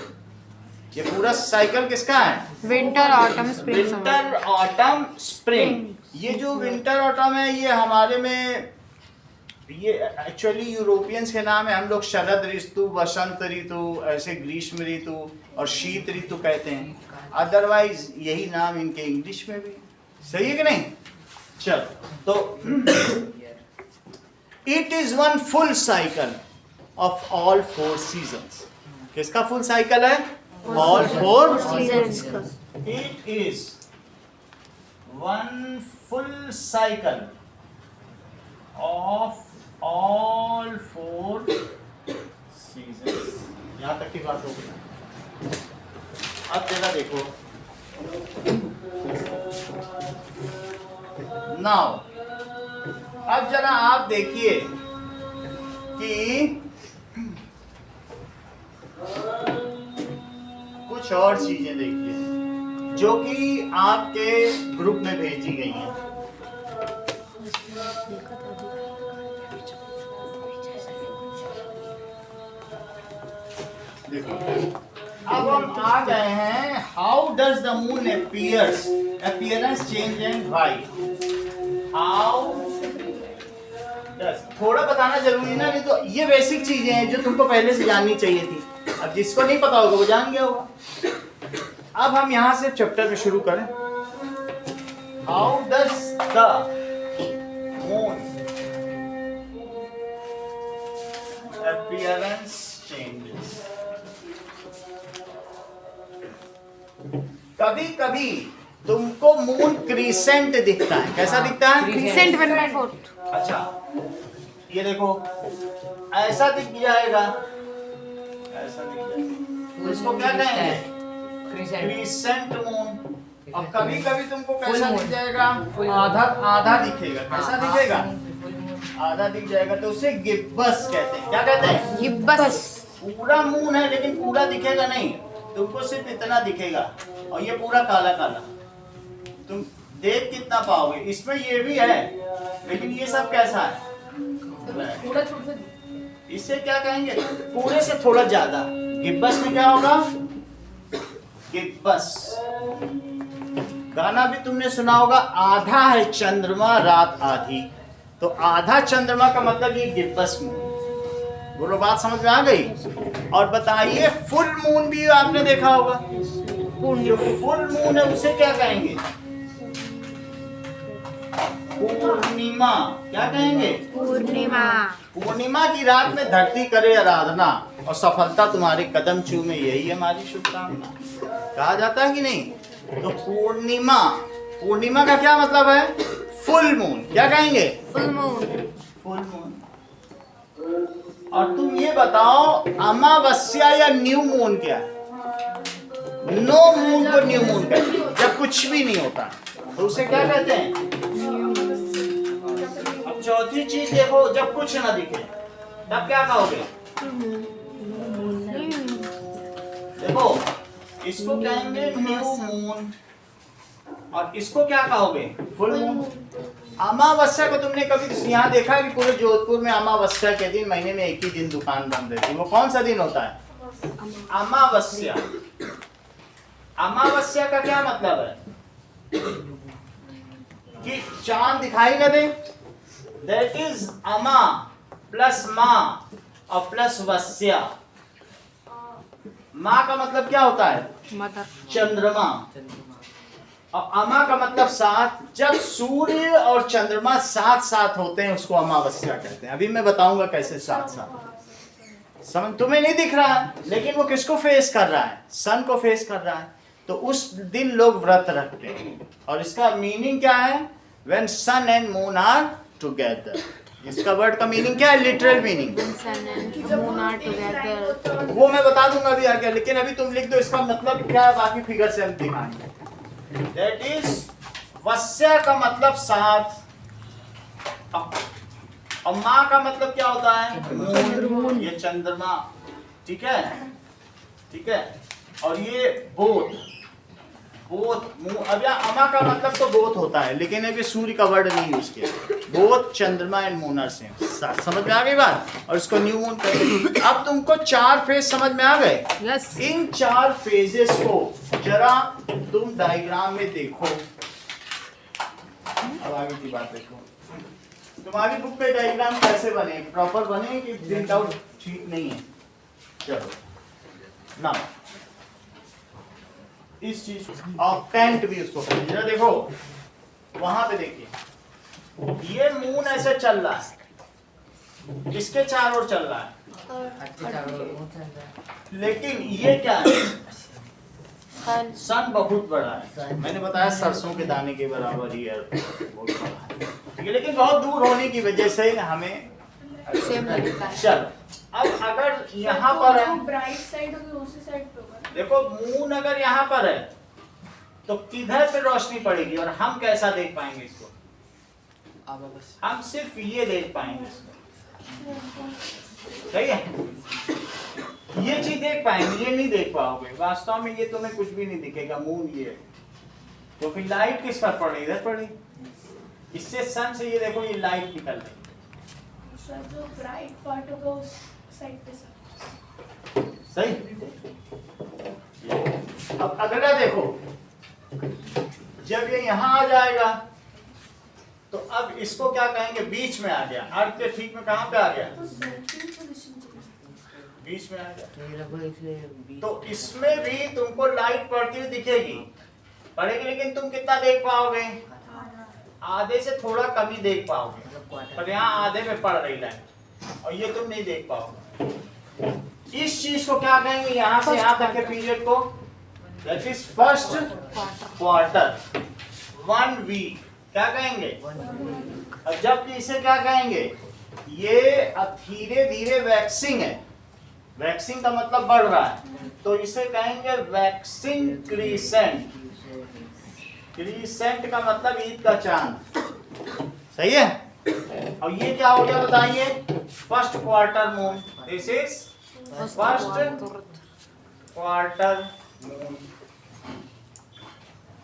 ये पूरा साइकिल किसका है? Winter, autumn, spring, summer. Winter, autumn, spring. ये जो विंटर ऑटम है, ये हमारे में, ये एक्चुअली यूरोपियंस के नाम है। हम लोग शरद ऋतु, वसंत ऋतु, ऐसे ग्रीष्म ऋतु और शीत ऋतु कहते हैं। अदरवाइज यही नाम इनके इंग्लिश में भी। सही है कि नहीं? चलो, तो it is 1 full cycle of all 4 seasons. किसका फुल साइकिल है? ऑल 4 सीजन्स का। It is 1 full cycle of all 4 seasons. यहां तक की बात हो गई। अब जरा देखो, नाउ अब जरा आप देखिए कि कुछ और चीजें देखिए जो कि आपके ग्रुप में भेजी गई हैं। देखो, अब हम आ गए हैं, how does the moon appearance change and why? How does, थोड़ा बताना जरूरी ना, नहीं तो ये बेसिक चीजें हैं जो तुमको पहले से जाननी चाहिए थी। अब जिसको नहीं पता होगा वो जान गया होगा। अब हम यहाँ से चैप्टर में शुरू करें। How does the moon appearance changes? कभी कभी तुमको मून क्रीसेंट दिखता है। कैसा दिखता है? Crescent 1/4. अच्छा, ये देखो, ऐसा दिख जाएगा, ऐसा दिख जाएगा। इसको क्या कहेंगे? Crescent moon. और कभी कभी तुमको कैसा दिख जाएगा? आधा आधा दिखेगा। कैसा दिखेगा? आधा दिख जाएगा, तो उसे गिब्बस कहते हैं। क्या कहते हैं? Gibbous. पूरा मून है लेकिन पूरा दिखेगा नहीं, तुमको सिर्फ इतना दिखेगा, और ये पूरा काला काला। तुम देख कितना पाओगे? इसमें ये भी है, लेकिन ये सब कैसा है? थोड़ा छोटा। इसे क्या कहेंगे? पूरे से थोड़ा ज्यादा। गिब्बस में क्या होगा? गिब्बस। गाना भी तुमने सुना होगा, आधा है चंद्रमा रात आधी। तो आधा चंद्रमा का मतलब ये गिब्बस मून। बोलो, बात समझ में आ गई? और बताइए, फुल मून भी आपने देखा होगा। जो फुल मून है उसे क्या कहेंगे? पूर्णिमा। क्या कहेंगे? पूर्णिमा। पूर्णिमा की रात में धरती करे आराधना और सफलता तुम्हारे कदम चूमे, यही हमारी शुभकामना। कहा जाता है कि नहीं? तो पूर्णिमा, पूर्णिमा का क्या मतलब है? Full moon. क्या कहेंगे? Full moon. Full moon. और तुम ये बताओ, अमावस्या या न्यू मून क्या है? नो मून को न्यू मून कहते हैं, जब कुछ भी नहीं होता तो उसे क्या कहते हैं? अब चौथी चीज देखो, जब कुछ ना दिखे तब क्या कहोगे? देखो, इसको कहेंगे न्यू मून, और इसको क्या कहोगे? Full moon. अमावस्या को तुमने कभी यहाँ देखा है कि पूरे जोधपुर में अमावस्या के दिन महीने में एक ही दिन दुकान बंद रहती है? वो कौन सा दिन होता है? अमावस्या। अमावस्या का क्या मतलब है? कि चांद दिखाई न दे। दैट इज अमा प्लस माँ और प्लस वस्या। माँ का मतलब क्या होता है? Mother. चंद्रमा। और अमा का मतलब साथ। जब सूर्य और चंद्रमा साथ साथ होते हैं उसको अमावस्या कहते हैं। अभी मैं बताऊंगा कैसे साथ साथ। समझ तुम्हें नहीं दिख रहा है, लेकिन वो किसको फेस कर रहा है? सन को फेस कर रहा है। तो उस दिन लोग व्रत रखते हैं। और इसका मीनिंग क्या है? When sun and moon are together. इसका वर्ड का मीनिंग क्या है? Literal meaning. Sun and moon are together. वो मैं बता दूंगा अभी आगे, लेकिन अभी तुम लिख दो इसका मतलब क्या है, बाकी फिगर से हम दिखाएंगे। That is, वस्या का मतलब साथ। और माँ का मतलब क्या होता है? मून। ये चंद्रमा। ठीक है, ठीक है। और ये बोथ। अब यहाँ अमा का मतलब तो बोथ होता है, लेकिन अभी सूर्य का वर्ड नहीं यूज किया। बोथ चंद्रमा एंड मून आर सेम। समझ में आ गई बात? और इसको न्यू मून कहते हैं। अब तुमको 4 फेज समझ में आ गए? Yes. इन 4 फेजेस को जरा तुम डायग्राम में देखो। अब आगे की बात देखो। तुम्हारी बुक पे डायग्राम कैसे बने? प्रॉपर बने कि प्रिंट आउट ठीक नहीं है? चलो ना, इस चीज और पेंट भी उसको करें। जरा देखो वहां पे, देखिए ये मून ऐसे चल रहा है, इसके चारों ओर चल रहा है, लेकिन ये क्या है? सन बहुत बड़ा है। मैंने बताया सरसों के दाने के बराबर ही है, बहुत बड़ा है। ठीक है, लेकिन बहुत दूर होने की वजह से हमें Same लगता है। चल अब अगर यहाँ पर है, ब्राइट साइड होगी उसी साइड पे होगा। देखो मून अगर यहाँ पर है तो किधर पे रोशनी पड़ेगी और हम कैसा देख पाएंगे इसको? हम सिर्फ ये देख पाएंगे इसको। सही है, ये चीज देख पाएंगे, ये नहीं देख पाओगे। वास्तव में ये तुम्हें कुछ भी नहीं दिखेगा। मून ये, तो फिर लाइट किस पर पड़ेगी? इधर पड़ेगी। इससे सन से ये देखो ये लाइट निकल रही है। सर जो ब्राइट पार्ट होगा उस साइड पे सर। सही। अब अगला देखो, जब ये यहाँ आ जाएगा तो अब इसको क्या कहेंगे? बीच में आ गया। अर्थ के ठीक में कहाँ पे आ गया? तो सेंट्रल पोजीशन बीच में आ गया। तो इसमें भी तुमको लाइट पड़ती हुई दिखेगी, पड़ेगी, लेकिन तुम कितना देख पाओगे? आधे से थोड़ा कम ही देख पाओगे। पर यहाँ आधे में पड़ रही लाइट, और ये तुम नहीं देख पाओगे। इस चीज को क्या कहेंगे? यहाँ से यहाँ तक के पीरियड को that is first quarter, 1 week क्या कहेंगे? और जबकि इसे क्या कहेंगे? ये अब धीरे धीरे वैक्सिंग है। वैक्सिंग का मतलब बढ़ रहा है, तो इसे कहेंगे वैक्सिंग क्रीसेंट। क्रीसेंट का मतलब ईद का चांद। सही है। और ये क्या हो गया बताइए? First quarter moon. This is first quarter moon.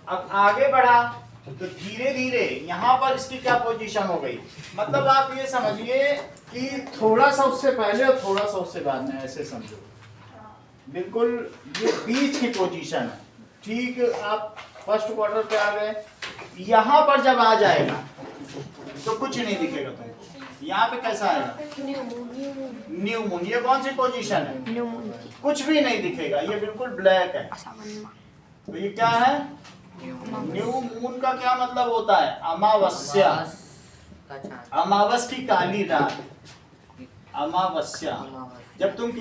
अब आगे बढ़ा तो धीरे धीरे यहाँ पर इसकी क्या पोजीशन हो गई? मतलब आप ये समझिए कि थोड़ा सा उससे पहले और थोड़ा सा उससे बाद में, ऐसे समझो। बिल्कुल ये बीच की पोजीशन है। ठीक, आप फर्स्ट क्वार्टर पे आ गए। यहाँ पर जब आ जाएगा तो कुछ नहीं दिखेगा तुमको। यहाँ पे कैसा आएगा? New moon. ये कौन सी पोजीशन है? New moon. कुछ भी नहीं दिखेगा, ये बिल्कुल ब्लैक है। तो ये क्या है? न्यू मून का क्या मतलब होता है? अमावस्या। अमावस की काली रात, अमावस्या। जब तुम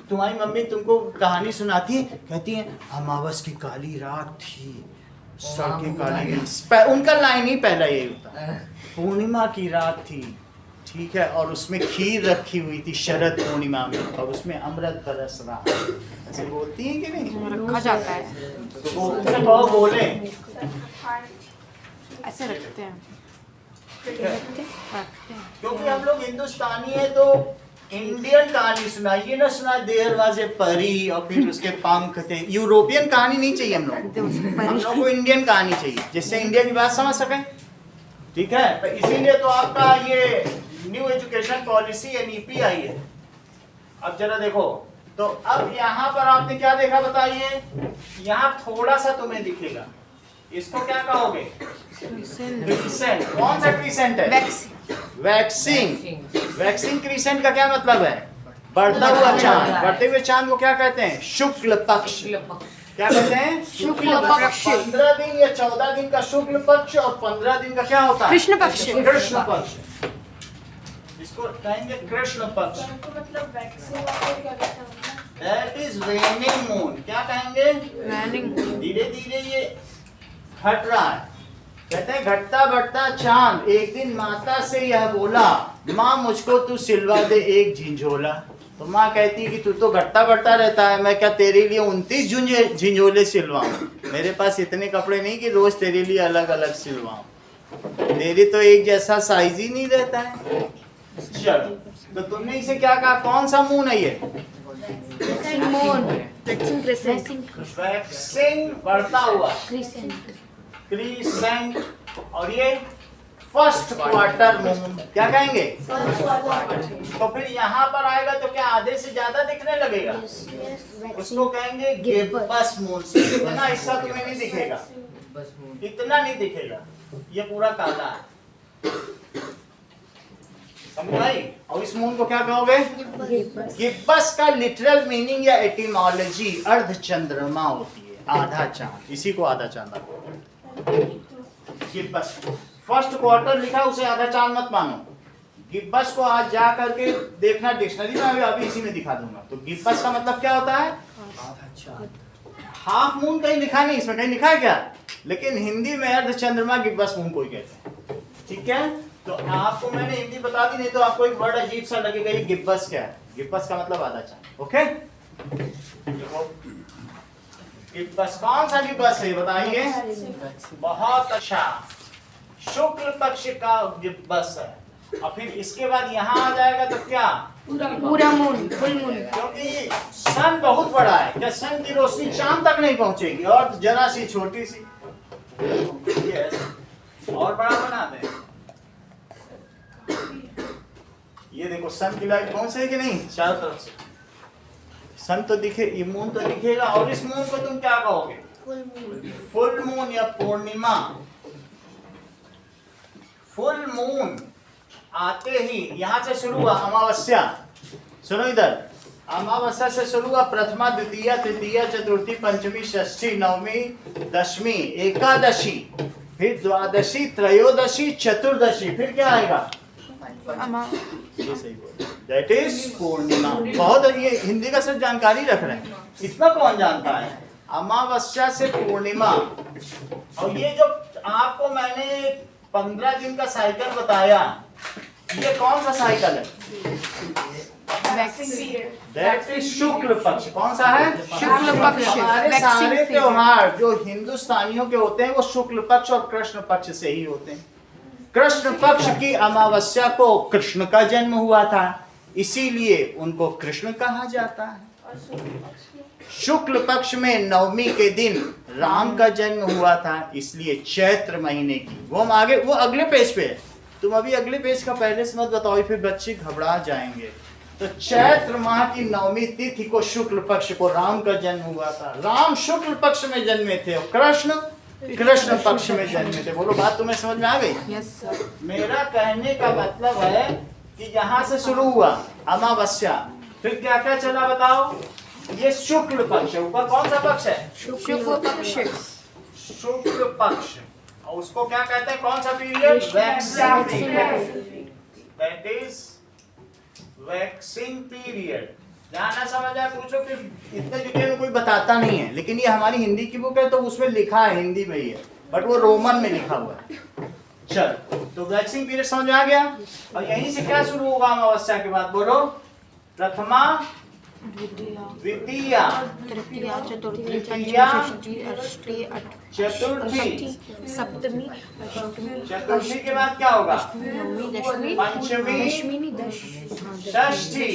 तुम्हारी मम्मी तुमको कहानी सुनाती है, कहती है अमावस की काली रात थी, सड़कें काली थी। उनका लाइन ही पहला यही होता है, पूर्णिमा की रात थी, ठीक है, और उसमें खीर रखी हुई थी शरद पूर्णिमा में, और उसमें अमृत बरस रहा। ऐसे बोलती हैं कि नहीं? रखा जाता है, तो वो उनसे बहुत बोले, ऐसे रखते हैं। क्योंकि हम लोग हिंदुस्तानी है तो इंडियन कहानी सुनाइए ना, सुना देर वाज ए परी और फिर उसके पंख थे। यूरोपियन कहानी नहीं चाहिए हम लोग को इंडियन कहानी चाहिए, जिससे इंडिया की बात समझ सकें। ठीक है, तो इसीलिए तो आपका ये न्यू एजुकेशन पॉलिसी एनईपी आई है। अब जरा देखो, तो अब यहाँ पर आपने क्या देखा बताइए? यहाँ थोड़ा सा तुम्हें दिखेगा, इसको क्या कहोगे? क्रीसेंट। कौन सा क्रीसेंट है? वैक्सिंग। वैक्सिंग क्रीसेंट का क्या मतलब है? बढ़ता हुआ चांद, बढ़ते हुए चांद को क्या कहते हैं? शुक्ल पक्ष। क्या कहते हैं? शुक्ल पक्ष। 15 दिन या 14 दिन का शुक्ल पक्ष और 15 दिन का क्या होता है? कृष्ण पक्ष। कृष्ण पक्ष, इसको कहेंगे कृष्ण पक्ष। सन को मतलब वैक्सीन वाले क्या कहते हैं? That is वेनिंग moon. क्या कहेंगे? धीरे धीरे ये घट रहा है, कहते हैं घटता बढ़ता चांद। एक दिन माता से यह बोला, माँ मुझको तू सिलवा दे एक झिंझोला। तो माँ कहती है कि तू तो घटता बढ़ता रहता है, मैं क्या तेरे लिए 29 झिंझोले सिलवाऊं? मेरे पास इतने कपड़े नहीं कि रोज तेरे लिए अलग अलग सिलवाऊं, तेरी तो एक जैसा साइज ही नहीं रहता है। चलो, तो तुमने इसे क्या कहा? कौन सा मून है ये? वैक्सिंग बढ़ता हुआ क्रीसेंट। और ये फर्स्ट क्वार्टर मून। क्या कहेंगे? तो फिर यहाँ पर आएगा तो क्या आधे से ज्यादा दिखने लगेगा? उसको कहेंगे गिब्बस मून। इतना हिस्सा तुम्हें नहीं दिखेगा, इतना नहीं दिखेगा, ये पूरा काला है, समझ आई? और इस मून को क्या कहोगे? गिब्बस का लिटरल मीनिंग या एटिमोलॉजी अर्ध चंद्रमा होती है, आधा चांद। इसी को आधा चांद। गिब्बस फर्स्ट क्वार्टर लिखा, उसे आधा चांद मत मानो। गिब्बस को आज जा करके देखना डिक्शनरी में, अभी इसी में दिखा दूंगा। तो गिब्बस का मतलब क्या होता है? हाफ मून कहीं लिखा नहीं, इसमें कहीं लिखा है क्या? लेकिन हिंदी में अर्ध चंद्रमा गिब्बस मून को ही कहते हैं। ठीक है, तो आपको मैंने हिंदी बता दी, नहीं तो आपको एक वर्ड अजीब सा लगेगा, ये गिब्बस क्या है? गिब्बस का मतलब आधा चांद। ओके, गिब्बस कौन सा गिब्बस है बताइए? बहुत अच्छा, शुक्ल पक्ष का गिब्बस है। और फिर इसके बाद यहाँ आ जाएगा तो क्या? पूरा मून, फुल मून। क्योंकि ये सन बहुत बड़ा है, क्या सन की रोशनी चांद तक नहीं पहुंचेगी, और जरा सी छोटी सी। और बड़ा बना दे। ये देखो सन की लाइट पहुंच है कि नहीं? चारों तरफ से सन तो दिखे, ये मून तो दिखेगा। और इस मून को तुम क्या कहोगे? फुल मून या पूर्णिमा। फुल मून आते ही यहां से शुरू हुआ अमावस्या। सुनो इधर, अमावस्या से शुरू हुआ प्रथमा, द्वितीया, तृतीया, चतुर्थी, पंचमी, षष्ठी, नवमी, दशमी, एकादशी, फिर द्वादशी, त्रयोदशी, चतुर्दशी, फिर क्या आएगा? ये सही बोल, दैट इज पूर्णिमा। बहुत ये हिंदी का सिर्फ जानकारी रख रहे हैं, इतना कौन जानता है? अमावस्या से पूर्णिमा। और ये जो आपको मैंने 15 दिन का साइकिल बताया, ये कौन सा साइकिल है? दैट इज शुक्ल पक्ष। कौन सा है? शुक्ल पक्ष। हमारे सारे त्योहार जो हिंदुस्तानियों के होते हैं वो शुक्ल पक्ष और कृष्ण पक्ष से ही होते हैं। कृष्ण पक्ष की अमावस्या को कृष्ण का जन्म हुआ था, इसीलिए उनको कृष्ण कहा जाता है। शुक्ल पक्ष में नवमी के दिन राम का जन्म हुआ था, इसलिए चैत्र महीने की। वो हम आगे, वो अगले पेज पे है, तुम अभी अगले पेज का पहले से मत बताओ, फिर बच्चे घबरा जाएंगे। तो चैत्र माह की नवमी तिथि को शुक्ल पक्ष को राम का जन्म हुआ था। राम शुक्ल पक्ष में जन्मे थे और कृष्ण पक्ष में जन्मे थे। बोलो, बात तुम्हें समझ में आ गई? Yes sir. मेरा कहने का मतलब है कि यहाँ से शुरू हुआ अमावस्या, फिर क्या क्या चला बताओ? ये शुक्ल पक्ष है। ऊपर कौन सा पक्ष है? शुक्ल पक्ष। शुक्ल पक्ष। और उसको क्या कहते हैं? कौन सा period? Waxing period. That is waxing period. ध्यान ना समझ आए पूछो, फिर इतने डिटेल में कोई बताता नहीं है, लेकिन ये हमारी हिंदी की बुक है तो उसमें लिखा है, हिंदी में ही है, बट वो रोमन में लिखा हुआ है। चल, तो वैक्सिंग पीरियड समझ आ गया। और यहीं से क्या शुरू होगा अमावस्या के बाद? बोलो, प्रथमा, द्वितीया, तृतीया, चतुर्थी, तृतीया, षष्ठी, अष्टमी, चतुर्थी, सप्तमी, अष्टमी, चतुर्थी के बाद क्या होगा? नवमी, दशमी, पंचमी, षष्ठी,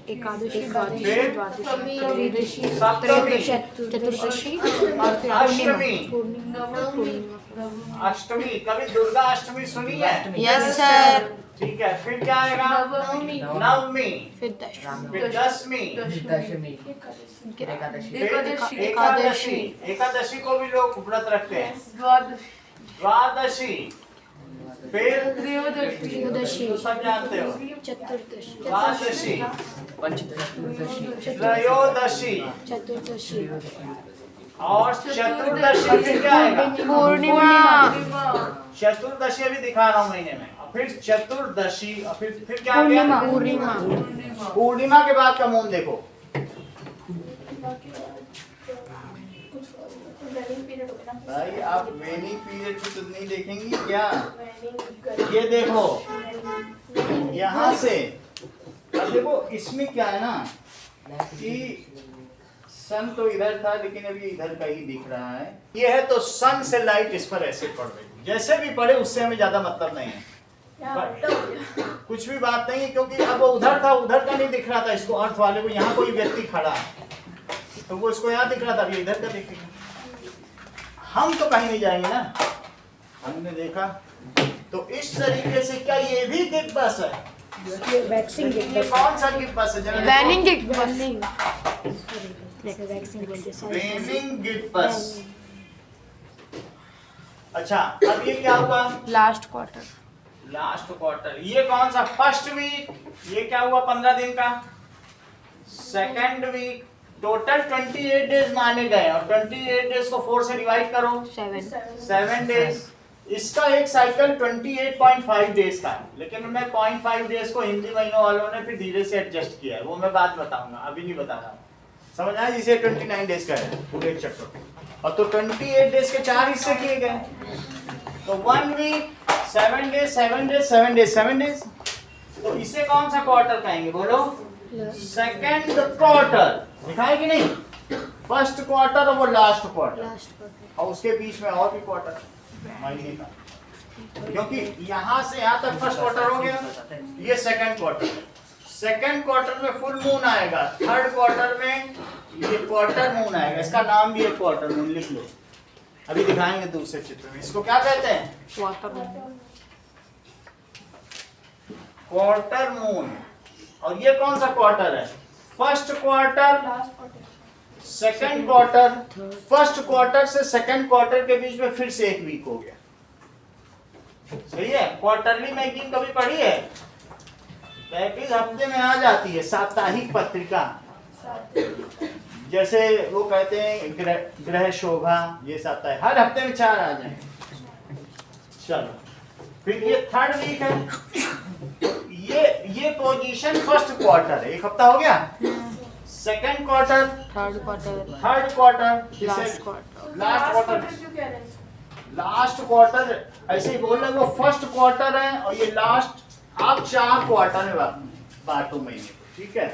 एकादशी, फिर द्वादशी, त्रयोदशी, सप्तमी, चतुर्दशी और फिर अष्टमी, पूर्णिमा। अष्टमी। कभी दुर्गा अष्टमी सुनी है? Yes sir. ठीक है, फिर क्या आएगा? नवमी, फिर दशमी, फिर दसवीं, एकादशी, फिर एकादशी। एकादशी को भी लोग व्रत रखते हैं। द्वादशी, फिर त्रयोदशी, तो सब जानते हो, चतुर्दशी, द्वादशी, पंचदशी, त्रयोदशी चतुर्दशी, और चतुर्दशी फिर क्या आएगा? पूर्णिमा, चतुर्दशी अभी दिखा रहा हूँ महीने में, और फिर चतुर्दशी, और फिर क्या आ गया? पूर्णिमा, पूर्णिमा के बाद का मून देखो, वेनिंग पीरियड होगा ना। भाई आप वेनिंग पीरियड की तो नहीं देखेंगी क्या? वेनिंग ये देखो यहाँ से, अब देखो इसमें क्या है ना कि सन तो इधर था लेकिन अभी इधर का ही दिख रहा है, ये है तो सन से लाइट इस पर ऐसे पड़ रही है, जैसे भी पड़े उससे हमें ज्यादा मतलब नहीं है, कुछ भी बात नहीं है, क्योंकि अब वो उधर था, उधर का नहीं दिख रहा था इसको, अर्थ वाले को, यहाँ कोई व्यक्ति खड़ा है तो वो इसको यहाँ दिख रहा था, अभी इधर का दिखेगा। हम तो कहीं नहीं जाएंगे ना, हमने देखा तो इस तरीके से। क्या ये भी गिग बस है? वैक्सिंग ये कौन सा गिग बस है? जरा वैनिंग देखो। गिग बस, वैक्सिंग बोलते हैं। वेनिंग गिग बस। अच्छा अब ये क्या हुआ? Last quarter, last quarter. ये कौन सा? First week. ये क्या हुआ? 15 दिन का। Second week. टोटल 28 डेज माने गए और 28 डेज को 4 से डिवाइड करो, 7 डेज। इसका एक साइकिल 28.5 डेज का है, लेकिन मैं 0.5 डेज को हिंदी महीनों वालों ने फिर धीरे से एडजस्ट किया है, वो मैं बाद बताऊंगा, अभी नहीं बता रहा। समझ आया? जिसे 29 डेज का है पूरे चक्कर, और तो 28 डेज के 4 हिस्से किए गए, तो 1 week 7 days 7 days 7 days 7 days. तो इसे कौन सा क्वार्टर कहेंगे? बोलो। Second quarter. दिखा है कि नहीं? फर्स्ट क्वार्टर और वो लास्ट क्वार्टर, और उसके बीच में और भी क्वार्टर महीने का, क्योंकि यहाँ से यहाँ तक फर्स्ट क्वार्टर हो गया, ये सेकंड क्वार्टर। सेकंड क्वार्टर में फुल मून आएगा, थर्ड क्वार्टर में ये क्वार्टर मून आएगा, इसका नाम भी है क्वार्टर मून, लिख लो, अभी दिखाएंगे दूसरे चित्र में। इसको क्या कहते हैं? Quarter moon. और ये कौन सा क्वार्टर है? First quarter, second quarter. First quarter से सेकंड क्वार्टर के बीच में फिर से एक वीक हो गया। सही है? क्वार्टरली मैगजीन कभी पढ़ी है? पैकेज हफ्ते में आ जाती है, साप्ताहिक पत्रिका, जैसे वो कहते हैं ग्रह शोभा, ये साप्ताहिक हर हफ्ते में 4 आ जाए। चलो फिर ये थर्ड वीक है, ये पोजीशन फर्स्ट क्वार्टर है, एक हफ्ता हो गया। Second quarter, third quarter, third quarter, last quarter, last quarter. क्यों कह रहे हैं? लास्ट क्वार्टर ऐसे ही बोल रहे हैं, वो फर्स्ट क्वार्टर है और ये लास्ट। आप 4 क्वार्टर में बांटो महीने को, ठीक है?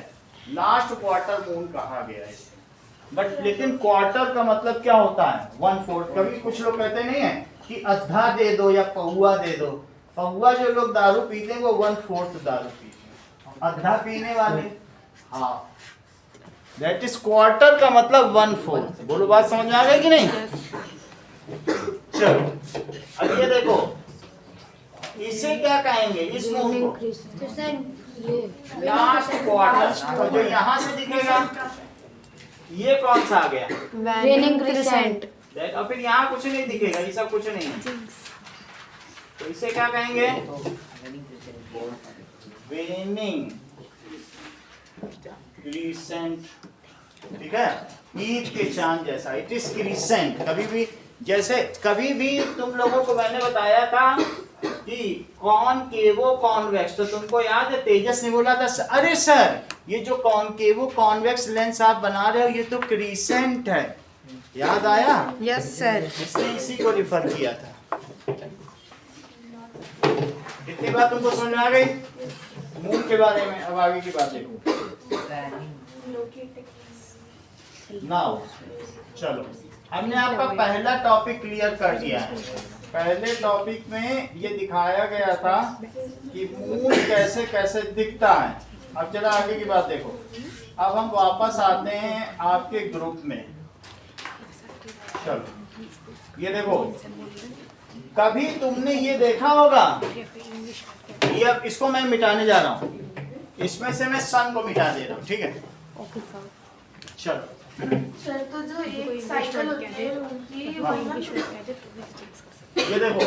लास्ट क्वार्टर मून कहा गया है इसे। बट लेकिन क्वार्टर का मतलब क्या होता है? 1/4। कभी कुछ लोग कहते नहीं है कि अद्धा दे दो या पहुआ दे दो। पहुआ जो लोग दारू पीते हैं वो 1/4 दारू पीते हैं, अद्धा पीने वाले हाँ, दैट इज क्वार्टर का मतलब 1/4। बोलो, बात समझ में आ गई कि नहीं? चलो अब ये देखो, इसे क्या कहेंगे? इस मून को लास्ट क्वार्टर। और जो यहाँ से दिखेगा ये कौन सा आ गया? वेनिंग क्रिसेंट। देख, और फिर यहाँ कुछ नहीं दिखेगा, ये सब कुछ नहीं है, तो इसे क्या कहेंगे? वेनिंग क्रिसेंट। ठीक है? ईद के चांद जैसा, इट इज क्रिसेंट। कभी भी तुम लोगों को मैंने बताया था कि कॉनकेवो कॉन्वेक्स, तो तुमको याद है तेजस ने बोला था अरे सर ये जो कॉनकेवो कॉन्वेक्स लेंस आप बना रहे हो ये तो क्रिसेंट है, याद आया? यस सर, इसने इसी को रिफर किया था। इतनी बात तुमको समझ में आ गई मून के बारे में? अब आगे की बात देखो। नाउ चलो, हमने आपका पहला टॉपिक क्लियर कर दिया है। पहले टॉपिक में ये दिखाया गया था कि मून कैसे कैसे दिखता है। अब जरा आगे की बात देखो। अब हम वापस आते हैं आपके ग्रुप में। चलो ये देखो, कभी तुमने ये देखा होगा, ये अब इसको मैं मिटाने जा रहा हूँ, इसमें से मैं सन को मिटा दे रहा हूँ, ठीक है? चलो सर तो जो एक साइकिल होती है उनकी ये देखो,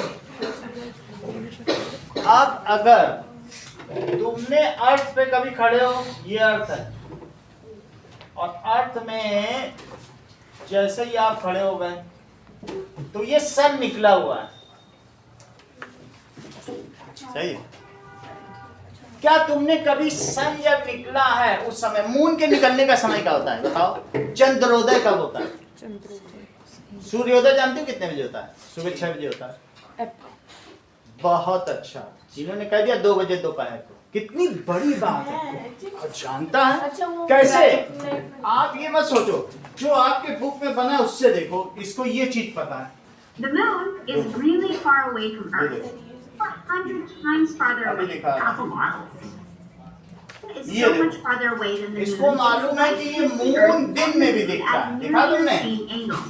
अब अगर तुमने अर्थ पे कभी खड़े हो, ये अर्थ है, और अर्थ में जैसे ही आप खड़े हो गए तो ये सन निकला हुआ है, सही है? क्या तुमने कभी सन जब निकला है उस समय, मून के निकलने का समय क्या होता है बताओ? चंद्रोदय कब होता है? सूर्योदय जानते हो कितने बजे होता है? सुबह 6 बजे होता है। बहुत अच्छा, इन्होंने कह दिया 2 बजे दोपहर को। कितनी बड़ी बात है। और जानता है कैसे? आप ये मत सोचो, जो आपके बुक में बना है उससे देखो, इसको ये चीज पता है। The moon is really far away from Earth. 100 times farther away. That's a lot. It's so much farther away than the moon. इसको मालूम है कि ये मून दिन में भी दिखता है। दिखा तुमने?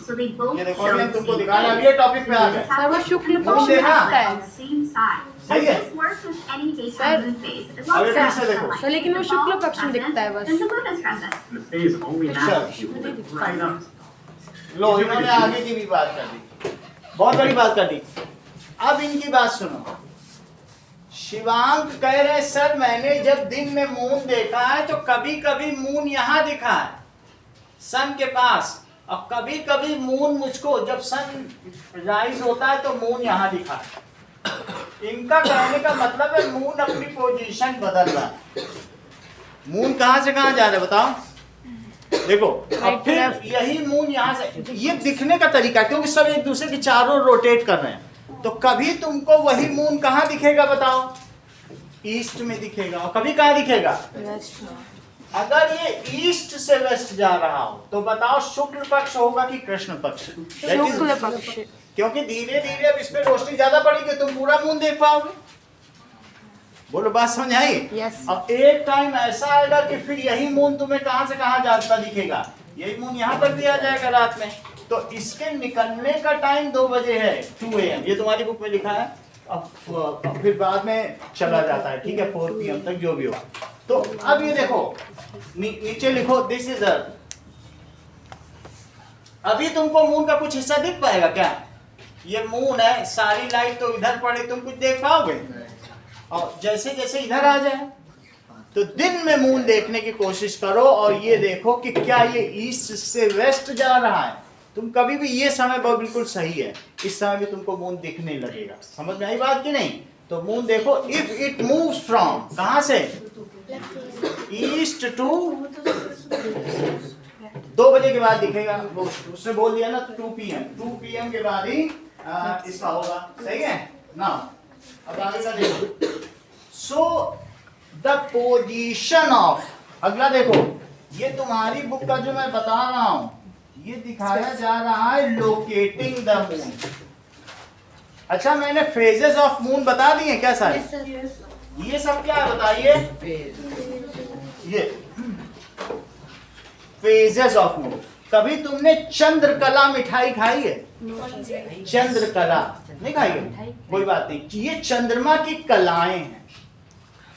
So they both ये देखो, मैं तुमको दिखाना, अब ये टॉपिक पे आ गए। सर वो शुक्ल मून पक्ष देखा? दिखता है same side. सही है? This works with any daytime moon phase. As long अरे as फिर it's से देखो। sunlight. सर लेकिन वो If शुक्ल all पक्ष में present, दिखता है बस। then the moon is present. The phase only अच्छा। matters right up. लो, इन्होंने आगे की भी बात कर दी, बहुत बड़ी बात कर दी। अब इनकी बात सुनो। शिवांग कह रहे सर मैंने जब दिन में मून देखा है तो कभी कभी मून यहाँ दिखा है सन के पास, और कभी कभी मून मुझको जब सन राइज होता है तो मून यहाँ दिखा है। इनका कहने का मतलब है मून अपनी पोजीशन बदल रहा है। मून कहाँ से कहाँ जा रहा है बताओ? देखो, अब फिर यही मून यहाँ से, ये दिखने का तरीका, क्योंकि सब एक दूसरे के चारों रोटेट कर रहे हैं, तो कभी तुमको वही मून कहाँ दिखेगा बताओ? ईस्ट में दिखेगा, और कभी कहाँ दिखेगा? अगर ये ईस्ट से वेस्ट जा रहा हो तो बताओ शुक्ल पक्ष होगा कि कृष्ण पक्ष? शुक्ल पक्ष। क्योंकि धीरे धीरे अब इस पे रोशनी ज्यादा पड़ेगी, तुम पूरा मून देख पाओगे। बोलो, बात समझ आई? Yes. अब एक टाइम ऐसा आएगा कि फिर यही मून तुम्हें कहां से कहां जाता दिखेगा, यही मून यहां तक दिया जाएगा रात में। तो इसके निकलने का टाइम 2 बजे है, 2 AM, ये तुम्हारी बुक में लिखा है। अब फिर बाद में चला जाता है, ठीक है, 4 PM तक जो भी हो। तो अब ये देखो, नीचे लिखो दिस इज अर्थ। अभी तुमको मून का कुछ हिस्सा दिख पाएगा क्या? ये मून है, सारी लाइट तो इधर पड़े, तुम कुछ देख पाओगे? और जैसे जैसे इधर आ जाए तो दिन में मून देखने की कोशिश करो, और ये देखो कि क्या ये ईस्ट से वेस्ट जा रहा है। तुम कभी भी, ये समय बिल्कुल सही है, इस समय भी तुमको मून दिखने लगेगा। समझ में आई बात कि नहीं? तो मून देखो, इफ इट मूव्स फ्रॉम, कहां से? ईस्ट टू 2 बजे के बाद दिखेगा, उसने बोल दिया ना 2 PM के बाद ही इसका होगा, सही है ना? अब आगे का देखो, सो द पोजीशन ऑफ, अगला देखो, ये तुम्हारी बुक का जो मैं बता रहा हूं, ये दिखाया जा रहा है लोकेटिंग द मून। अच्छा, मैंने फेजेस ऑफ मून बता दिए क्या सारे? ये सब क्या है बताइए? ये फेजेस ऑफ मून। कभी तुमने चंद्रकला मिठाई खाई है? चंद्रकला नहीं खाई है? कोई बात नहीं, ये चंद्रमा की कलाएं हैं।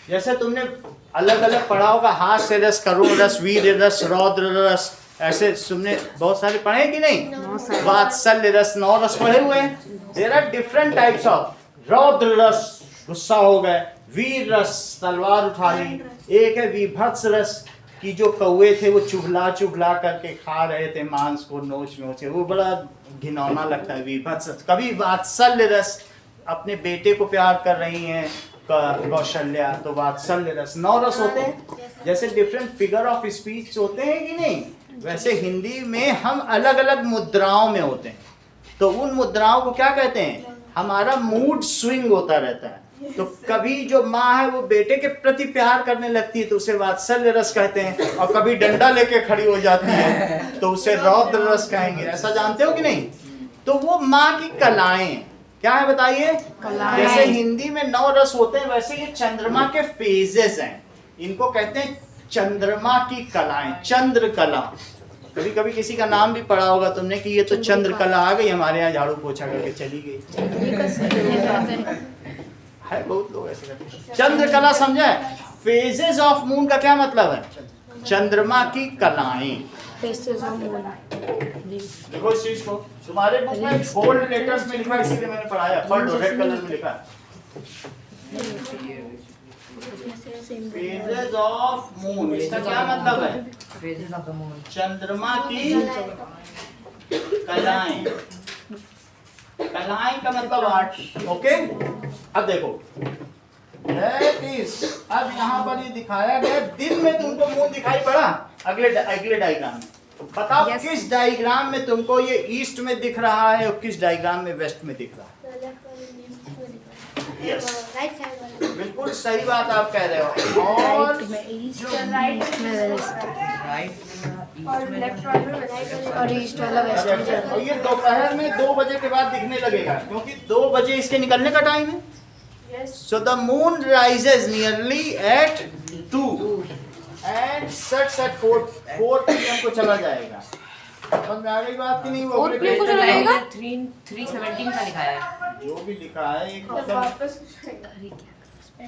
जैसे तुमने अलग अलग पढ़ा होगा, हास्य रस, करुण रस, वीर रस, रौद्र रस, ऐसे तुमने बहुत सारे पढ़े कि नहीं? वात्सल्य रस, 9 रस पढ़े हुए हैं। There are different types of. रौद्र रस गुस्सा हो गए, वीर रस तलवार उठा ली, एक है विभत्स रस कि जो कौवे थे वो चुभला चुभला करके खा रहे थे मांस को, नोच नोच के, वो बड़ा घिनौना लगता है विभत्स। कभी वात्सल्य रस, अपने बेटे को प्यार कर रही हैं कौशल्या, तो वात्सल्य रस। 9 रस होते हैं। जैसे डिफरेंट फिगर ऑफ स्पीच होते हैं कि नहीं, वैसे हिंदी में हम अलग अलग मुद्राओं में होते हैं। तो उन मुद्राओं को क्या कहते हैं? हमारा मूड स्विंग होता रहता है। तो कभी जो माँ है वो बेटे के प्रति प्यार करने लगती है तो उसे वात्सल्य रस कहते हैं, और कभी डंडा लेके खड़ी हो जाती है तो उसे रौद्र रस कहेंगे। ऐसा जानते हो कि नहीं? तो वो माँ की कलाएं क्या है बताइए? जैसे हिंदी में 9 रस होते हैं, वैसे ये चंद्रमा के फेजेस हैं, इनको कहते हैं चंद्रमा की कलाएं, चंद्रकला। कभी कभी किसी का नाम भी पढ़ा होगा तुमने कि ये तो चंद्रकला आ गई हमारे यहाँ, झाड़ू पोछा करके चली गई है। बहुत लोग ऐसे करते हैं। चंद्रकला समझे? फेजेस ऑफ मून का क्या मतलब है? चंद्रमा की कलाएं। faces of moon. देखो इस चीज को, तुम्हारे बुक में बोल्ड लेटर्स में लिखा है, इसीलिए मैंने पढ़ाया, पढ़ लो, रेड कलर में लिखा है। फेजेस ऑफ मून, इसका क्या मतलब है? Phases of the moon. चंद्रमा की कलाएं, कलाएं का मतलब 8, ओके। अब देखो दैट इज, अब यहाँ पर ये दिखाया गया, दिन में तुमको मून दिखाई पड़ा, अगले डायग्राम में बताओ Yes. किस डायग्राम में तुमको ये ईस्ट में दिख रहा है और किस डायग्राम में वेस्ट में दिख रहा है? यस, Right side वाला. बिल्कुल सही बात आप कह रहे हो। और Right में east, राइट में west. Right. और लेफ्ट वाले में वेस्ट। और ईस्ट वाला वेस्ट में जा रहा और ये दोपहर में 2 बजे के बाद दिखने लगेगा, क्योंकि 2 बजे इसके निकलने का टाइम है। Yes. So the moon rises nearly at 2 and sets at 4 p.m. को चला जाएगा। समझ में आ गई बात कि नहीं? वो 4 अपने PM को पेज चला पे जाएगा? 3:17 का लिखा है। जो भी लिखा है एक तो मतलब वापस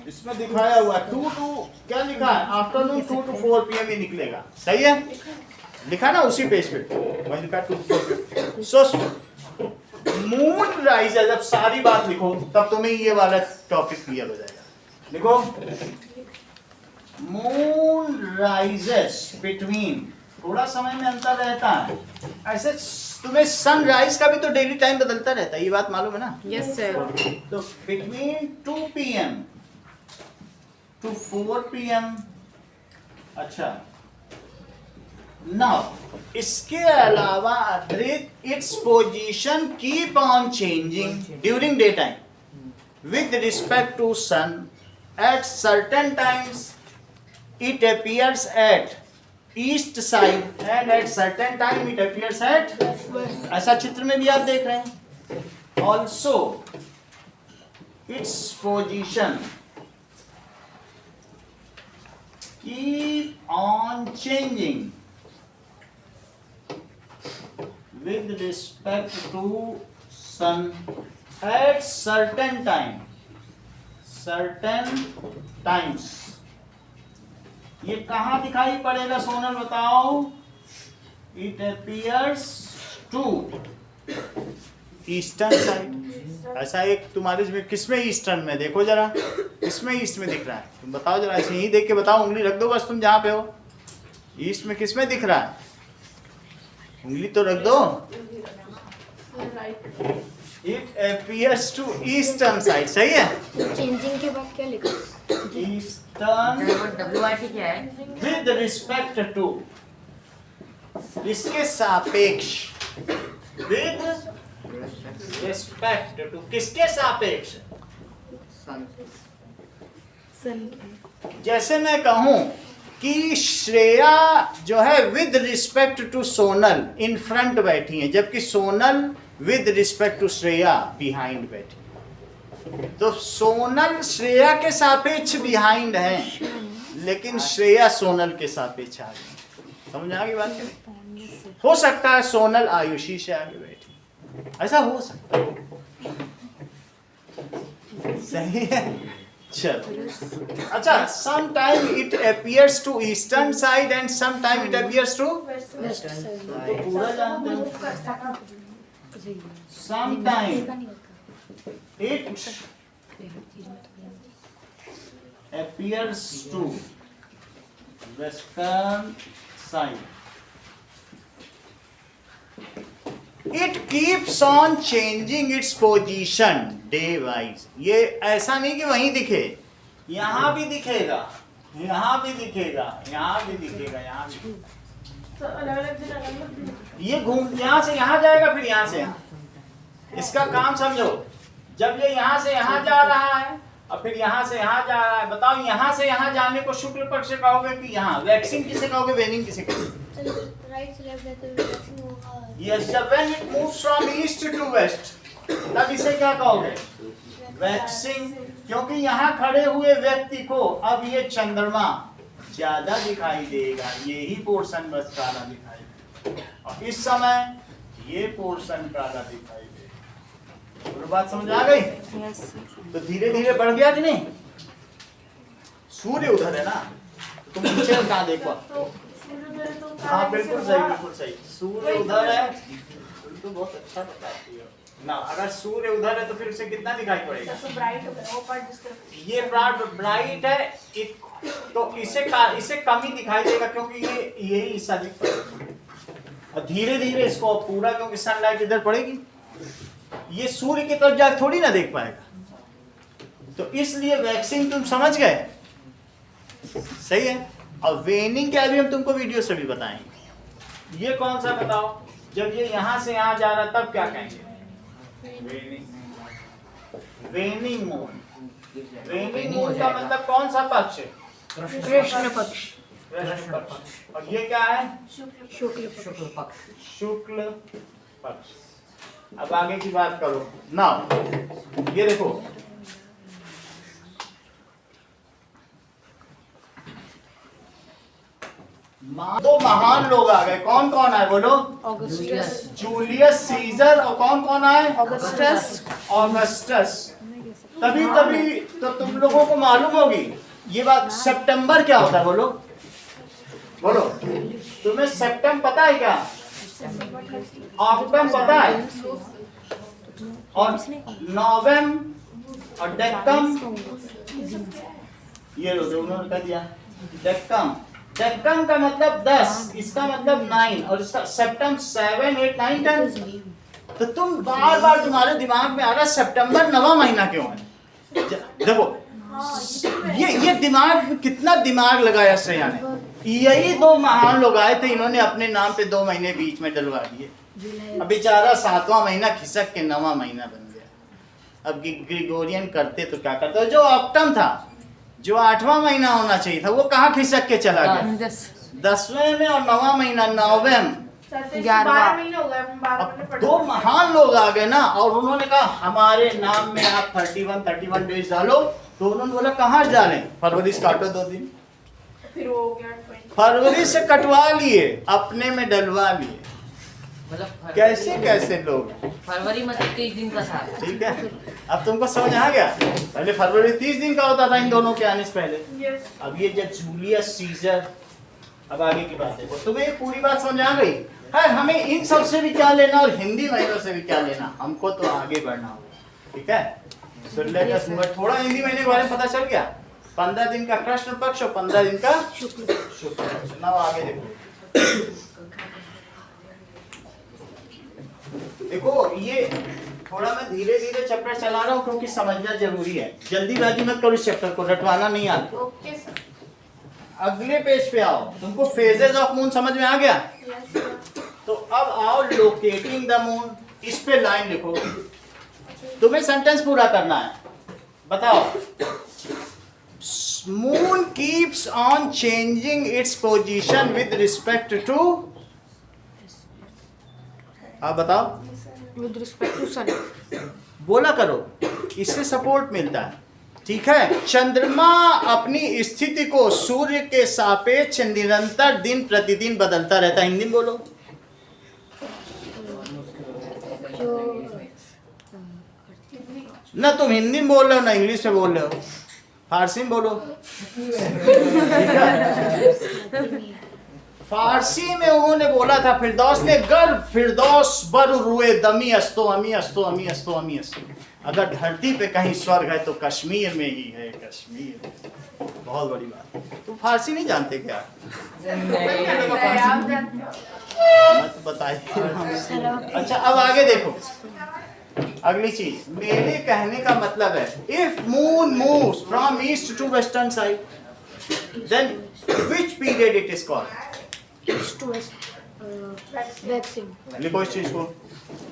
इसमें दिखाया हुआ है 2 to क्या लिखा है? Afternoon 2 to 4 p.m. ही निकलेगा, सही है? लिखा ना उसी पेज पे, वही लिखा 2 to 4 p.m. So moon rises, अब सारी बात लिखो तब तुम्हें ये वाला टॉपिक क्लियर हो जाएगा। लिखो मून राइजेस बिटवीन, थोड़ा समय में अंतर रहता है, ऐसे तुम्हें सनराइज का भी तो डेली टाइम बदलता रहता है, ये बात मालूम है ना? Yes sir. तो बिटवीन 2 p.m. to 4 p.m. अच्छा, नाउ इसके अलावा its position keep on changing during day time with respect to sun at certain times it appears at east side and at certain time it appears at, ऐसा चित्र में भी आप देख रहे हैं। Also its position keep on changing with respect to sun at certain times। ये कहाँ दिखाई पड़ेगा सोनल बताओ? It appears to eastern side. ऐसा एक तुम्हारे इसमें किसमें ईस्टर्न में देखो जरा, किसमें ईस्ट में दिख रहा है? तुम बताओ जरा, ऐसे ही देख के बताओ, उंगली रख दो बस तुम जहाँ पे हो। ईस्ट में किसमें दिख रहा है? उंगली तो रख दो। It appears to eastern side, सही है? चेंजिंग के बाद क्या लिखा? ईस्टर्न WIT क्या है? विद रिस्पेक्ट टू, इसके सापेक्ष, विद रिस्पेक्ट टू, किसके सापेक्ष? जैसे मैं कहूं कि श्रेया जो है with respect to Sonal in front बैठी है, जबकि Sonal with respect to Shreya behind बैठी। तो सोनल श्रेया के सापेक्ष बिहाइंड है, लेकिन श्रेया सोनल के सापेक्ष आगे। समझ आ गई बात? हो सकता है सोनल आयुषी से आगे बैठी, ऐसा हो सकता है, सही है? चलो, अच्छा, sometime it appears to eastern side and sometime it appears to west side. तो पूरा जानते हो। Sometime it appears to western side. It keeps on changing its position day wise. ये ऐसा नहीं कि वहीं दिखे, यहाँ भी दिखेगा, यहाँ भी दिखेगा, यहाँ भी दिखेगा, यहाँ भी। तो अलग-अलग दिन अलग-अलग दिन। ये घूम यहाँ से यहाँ जाएगा, फिर यहाँ से यहाँ। इसका काम समझो, जब ये यहाँ से यहाँ जा रहा है और फिर यहाँ से यहाँ जा रहा है, बताओ यहाँ से यहाँ जाने को शुक्ल पक्ष से कहोगे कि यहाँ? वैक्सिंग किसे कहोगे, वेनिंग किसे कहोगे? राइट से लेफ्ट जाते हुए वैक्सिंग होगा. Yes, जब when it moves from east to west, तब इसे क्या कहोगे? वैक्सिंग। क्योंकि यहाँ खड़े हुए व्यक्ति को अब ये चंद्रमा ज्यादा दिखाई देगा, यही पोर्शन बस काला दिखाई देगा, और इस समय ये पोर्शन काला दिखाई देगा। और बात समझ आ गई? तो धीरे धीरे बढ़ गया कि नहीं? सूर्य उधर है ना, तुम नीचे कहाँ देखो? तो सूर्योदय तो हाँ बिल्कुल सही, बिल्कुल सही। सूर्य उधर है, तो बहुत अच्छा बताती हो ना। अगर सूर्य उधर है तो फिर उसे कितना दिखाई पड़ेगा? तो ब्राइट हो गया वो पार्ट जिसका ये पार्ट ब्राइट है, तो इसे कम ही दिखाई देगा क्योंकि ये यही हिस्सा दिख पड़ेगा। और धीरे धीरे इसको पूरा, क्योंकि सनलाइट इधर पड़ेगी, ये सूर्य की तरफ जाके थोड़ी ना देख पाएगा। तो इसलिए वैक्सिंग तुम समझ गए, सही है। और वेनिंग के अभी हम तुमको वीडियो से भी बताएंगे। ये कौन सा बताओ, जब ये यहां से यहां जा रहा तब क्या कहेंगे? वेनिंग मून। वेनिंग मून का मतलब कौन सा पक्ष? कृष्ण पक्ष। कृष्ण पक्ष। और ये क्या है? शुक्ल पक्ष। शुक्ल पक्ष। अब आगे की बात करो ना। ये देखो, दो महान लोग आ गए। कौन कौन आए बोलो? Augustus. जूलियस सीजर और कौन कौन आए? Augustus. ऑगस्टस। तभी तभी तो तुम लोगों को मालूम होगी ये बात। सितंबर क्या होता है बोलो? बोलो, तुम्हें सितंबर पता है क्या? अक्टूबर पता है? और नवंबर और डेकम, ये लो उन्होंने कह दिया डेकम। डेकम का मतलब 10, इसका मतलब 9, और इसका सितंबर 7, 8, 9, 10। तो तुम बार बार तुम्हारे दिमाग में आ रहा सितंबर 9वां महीना क्यों है? देखो ये दिमाग में कितना दिमाग लगाया श्रेया ने। यही दो महान लोग आए थे, इन्होंने अपने नाम पे 2 महीने बीच में डलवा दिए। अब बेचारा 7वां महीना खिसक के 9वां महीना बन गया। अब ग्रिगोरियन करते तो क्या करते? जो ऑक्टम था, जो 8वां महीना होना चाहिए था, वो कहाँ खिसक के चला गया? 10वें में। और 9वां महीना नवंबर। 12 महीने हो गए, 12 महीने अब पढ़े। 2 महान लोग आ गए ना, और उन्होंने कहा हमारे नाम में आप 31 डेज डालो। तो उन्होंने बोला कहाँ डालें? फरवरी से काटो 2 दिन। फिर वो हो गया 20। फरवरी से कटवा लिए, अपने में डलवा लिए। मतलब कैसे कैसे लोग, फरवरी मतलब 23 दिन का था। ठीक है। अब तुमको समझ आ गया? पहले फरवरी 30 दिन का होता था इन दोनों के आने से पहले। यस। अब ये जब जूलियस सीजर, अब आगे की बात देखो। तुम्हें ये पूरी बात समझ आ गई है? हमें इन सब से भी क्या लेना और हिंदी महीनों से भी क्या लेना? हमको तो आगे बढ़ना होगा, ठीक है। सुन लेगा, थोड़ा हिंदी महीने के बारे में पता चल गया। 15 दिन का कृष्ण पक्ष और 15 दिन का शुक्ल पक्ष। ना आगे देखो, देखो ये थोड़ा मैं धीरे धीरे चैप्टर चला रहा हूँ क्योंकि समझना जरूरी है। जल्दीबाजी मत करो, इस चैप्टर को रटवाना नहीं आता। Okay sir. अगले पेज पे आओ। तुमको फेजेस ऑफ मून समझ में आ गया? तो अब आओ लोकेटिंग द मून। इस पे लाइन लिखो, तुम्हें सेंटेंस पूरा करना है। बताओ, moon keeps on changing its position with respect to, आप बताओ। With respect to sun. बोला करो, इससे सपोर्ट मिलता है, ठीक है। चंद्रमा अपनी स्थिति को सूर्य के सापेक्ष निरंतर दिन प्रतिदिन बदलता रहता है। हिंदी में बोलो। ना तुम हिंदी में बोल रहे हो ना इंग्लिश में बोल रहे हो, फारसी में बोलो। फारसी में उन्होंने बोला था, फिरदौस ने, गर्व फिरदौस बर रुए दमी अस्तो अमी अस्तो अमी अस्तो अमी अस्तो। अगर धरती पे कहीं स्वर्ग है तो कश्मीर में ही है, कश्मीर। बहुत बड़ी बात। तुम फारसी नहीं जानते क्या? मत बताइए। अच्छा अब आगे देखो, अगली चीज। मेरे कहने का मतलब है, if moon moves from east to western side then which period it is called? East to west. Waxing. लिखो इस चीज को।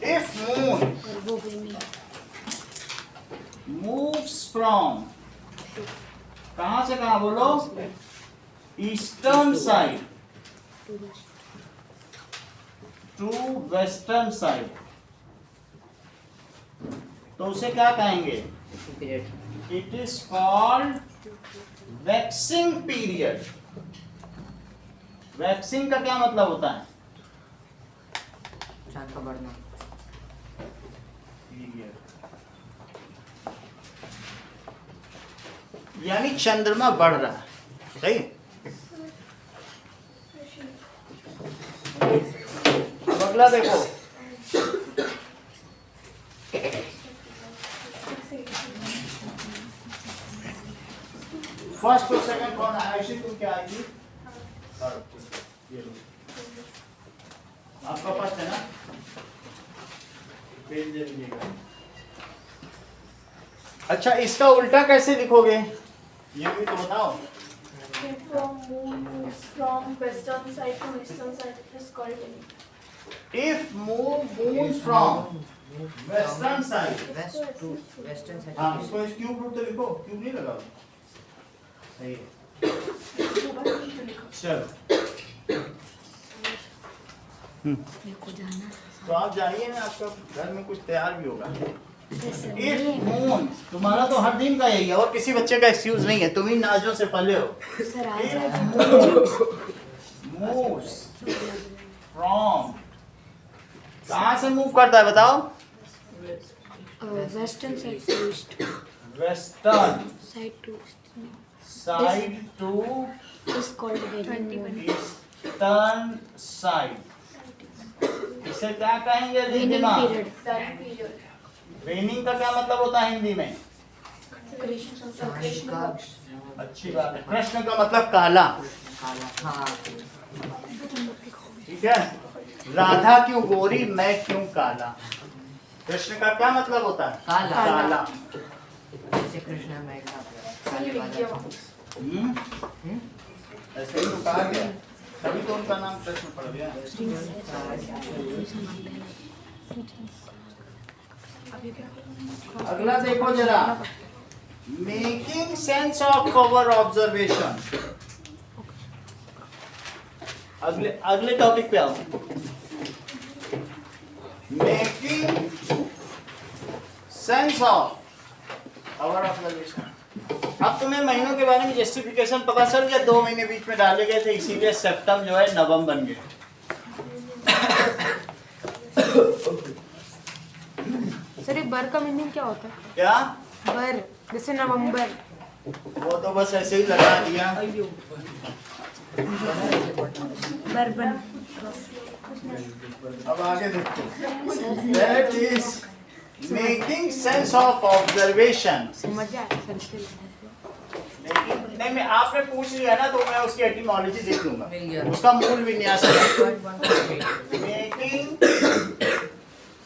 इफ मून और वो भी moves from, कहां से कहां बोलो? Eastern side to western side, तो उसे क्या कहेंगे? It is called waxing period. Waxing का क्या मतलब होता है? चांद का बढ़ना। यानी चंद्रमा बढ़ रहा है, सही। अगला देखो, फर्स्ट और सेकंड कौन है? आयुषी तुम क्या आएगी? ये लो, आपका फर्स्ट है ना, पेज दे दीजिएगा। अच्छा, इसका उल्टा कैसे लिखोगे ये भी तो बताओ। From moon moves from western side to eastern side, it is called any. If moon moves from western side, west to western side. हाँ इसको इस क्यूब रूट तो लिखो, क्यूब नहीं लगा, सही है। चलो मेरे को जाना तो आप जानिए ना, आपका घर में कुछ तैयार भी होगा। था। इफ मून, तुम्हारा तो हर दिन का यही है और किसी बच्चे का एक्सक्यूज नहीं है, तुम ही नाजों से पले हो। सर आज मूव्स फ्रॉम, कहाँ से मूव करता है बताओ? Western side to east, western side to side to is called waning. Eastern side, इसे क्या कहेंगे waning Riddhima? Period. That period. Waning का क्या मतलब होता है हिंदी में? Krishna. अच्छी बात है। कृष्ण का मतलब काला, हाँ ठीक है। राधा क्यों गोरी, मैं क्यों काला? कृष्ण का क्या मतलब होता है? काला। काला। जैसे कृष्ण में काले वाला। ऐसे ही तो कहा गया, तभी तो उनका नाम कृष्ण पड़ गया। अगला देखो जरा, making sense of cover observation. अगले टॉपिक पे आओ, making sense of cover observation. अब तुम्हें महीनों के बारे में जस्टिफिकेशन पता चल गया, 2 महीने बीच में डाले गए थे, इसीलिए सेप्टम जो है नवम बन गए। सर ये बर का मीनिंग क्या होता है? क्या? बर जैसे नवंबर। वो तो बस ऐसे ही लगा दिया। बर्बन। अब आगे देखो, that is making sense of observation. समझ आया सर इसके नहीं, मैं आपने पूछ लिया ना, तो मैं उसकी एटिमोलॉजी देख लूंगा, मिल गया। उसका मूल विन्यास है। मेकिंग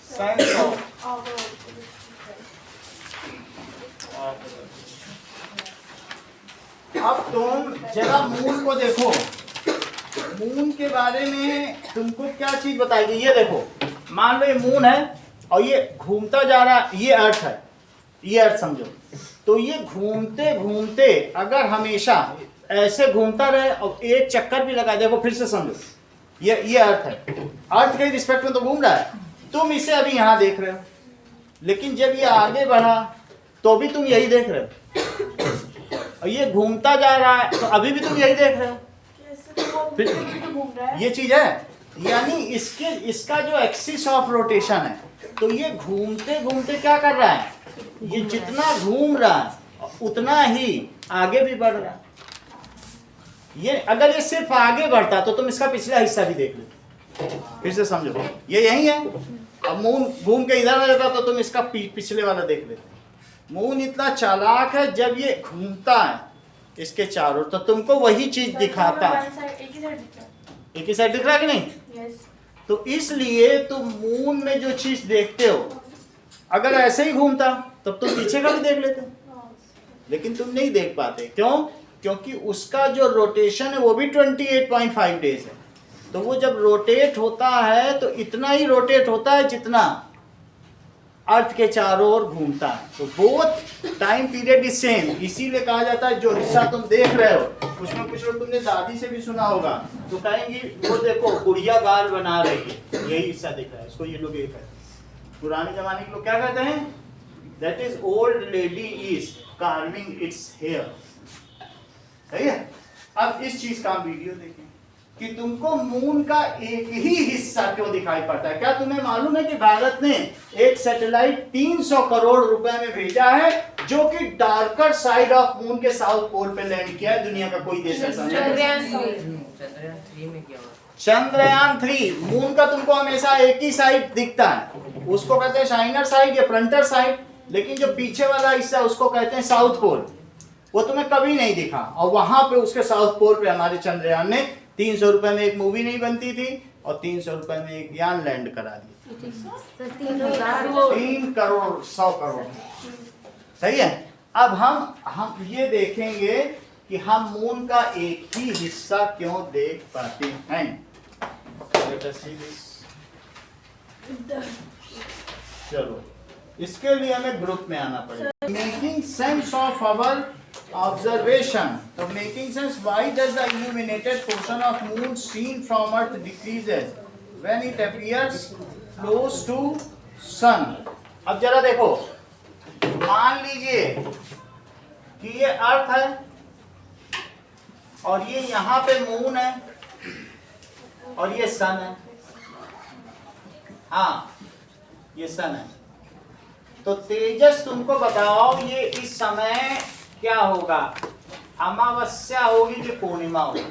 सेंस ऑफ, अब तुम जरा मून को देखो, मून के बारे में तुमको क्या चीज बताएगी। ये देखो, मान लो ये मून है और ये घूमता जा रहा है, ये अर्थ है, ये अर्थ समझो। तो ये घूमते घूमते अगर हमेशा ऐसे घूमता रहे और एक चक्कर भी लगा, देखो फिर से समझो, ये अर्थ है, अर्थ के रिस्पेक्ट में तो घूम रहा है। तुम इसे अभी यहाँ देख रहे हो, लेकिन जब ये आगे बढ़ा तो भी तुम यही देख रहे हो, और ये घूमता जा रहा है तो अभी भी तुम यही देख रहे हो। फिर घूम रहा है। ये चीज है, यानी इसका जो एक्सिस ऑफ रोटेशन है, तो ये घूमते घूमते क्या कर रहा है, ये जितना घूम रहा है उतना ही आगे भी बढ़ रहा है। ये अगर ये सिर्फ आगे बढ़ता तो तुम इसका पिछला हिस्सा भी देख लेते। फिर से समझो, ये यही है, अब मून घूम के इधर आ जाता तो तुम इसका पिछले वाला देख लेते। मून इतना चालाक है, जब ये घूमता है इसके चारों तो तुमको वही चीज दिखाता है। एक ही साइड दिख रहा है कि नहीं? Yes. तो इसलिए तुम मून में जो चीज देखते हो, अगर ऐसे ही घूमता तब तुम पीछे का भी देख लेते, लेकिन तुम नहीं देख पाते। क्यों? क्योंकि उसका जो रोटेशन है वो भी 28.5 डेज है। तो वो जब रोटेट होता है तो इतना ही रोटेट होता है जितना अर्थ के चारों ओर घूमता है। तो both time period is same, इसीलिए कहा जाता है जो हिस्सा तुम देख रहे हो उसमें कुछ लोग, तुमने दादी से भी सुना होगा, तो कहेंगी वो देखो गुड़िया बाल बना रही है, यही हिस्सा दिख रहा है इसको, ये लोग ये कहते हैं। पुराने जमाने के लोग क्या कहते हैं? That is old lady is carving its hair. सही है। अब इस चीज का वीडियो देखें कि तुमको मून का एक ही हिस्सा क्यों दिखाई पड़ता है। क्या तुम्हें मालूम है कि भारत ने एक सैटेलाइट 300 करोड़ रुपए में भेजा है जो कि डार्कर साइड ऑफ मून के साउथ पोल पे लैंड किया है। दुनिया का कोई देश ऐसा नहीं। चंद्रयान 3 में किया हुआ। चंद्रयान 3 मून का तुमको हमेशा एक ही साइड दिखता है, उसको कहते हैं शाइनर साइड या फ्रंटर साइड, लेकिन जो पीछे वाला हिस्सा उसको कहते हैं साउथ पोल, वो तुम्हें कभी नहीं दिखा। और वहां पे उसके साउथ पोल पे हमारे चंद्रयान ने 300 रुपए में एक मूवी नहीं बनती थी और 300 रुपए में एक यान लैंड करा दी। 3 करोड़ 100 करोड़, सही है। अब हम ये देखेंगे कि हम मून का एक ही हिस्सा क्यों देख पाते हैं। Let us see this. चलो, इसके लिए हमें ग्रुप में आना पड़ेगा। Making sense of our observation. तो making sense, why does the illuminated portion of moon seen from earth decreases when it appears close to sun. अब जरा देखो, मान लीजिए कि ये अर्थ है और ये यहां पे मून है और ये सन है, हाँ ये सन है। तो तेजस तुमको बताओ ये इस समय क्या होगा, अमावस्या होगी कि पूर्णिमा होगी?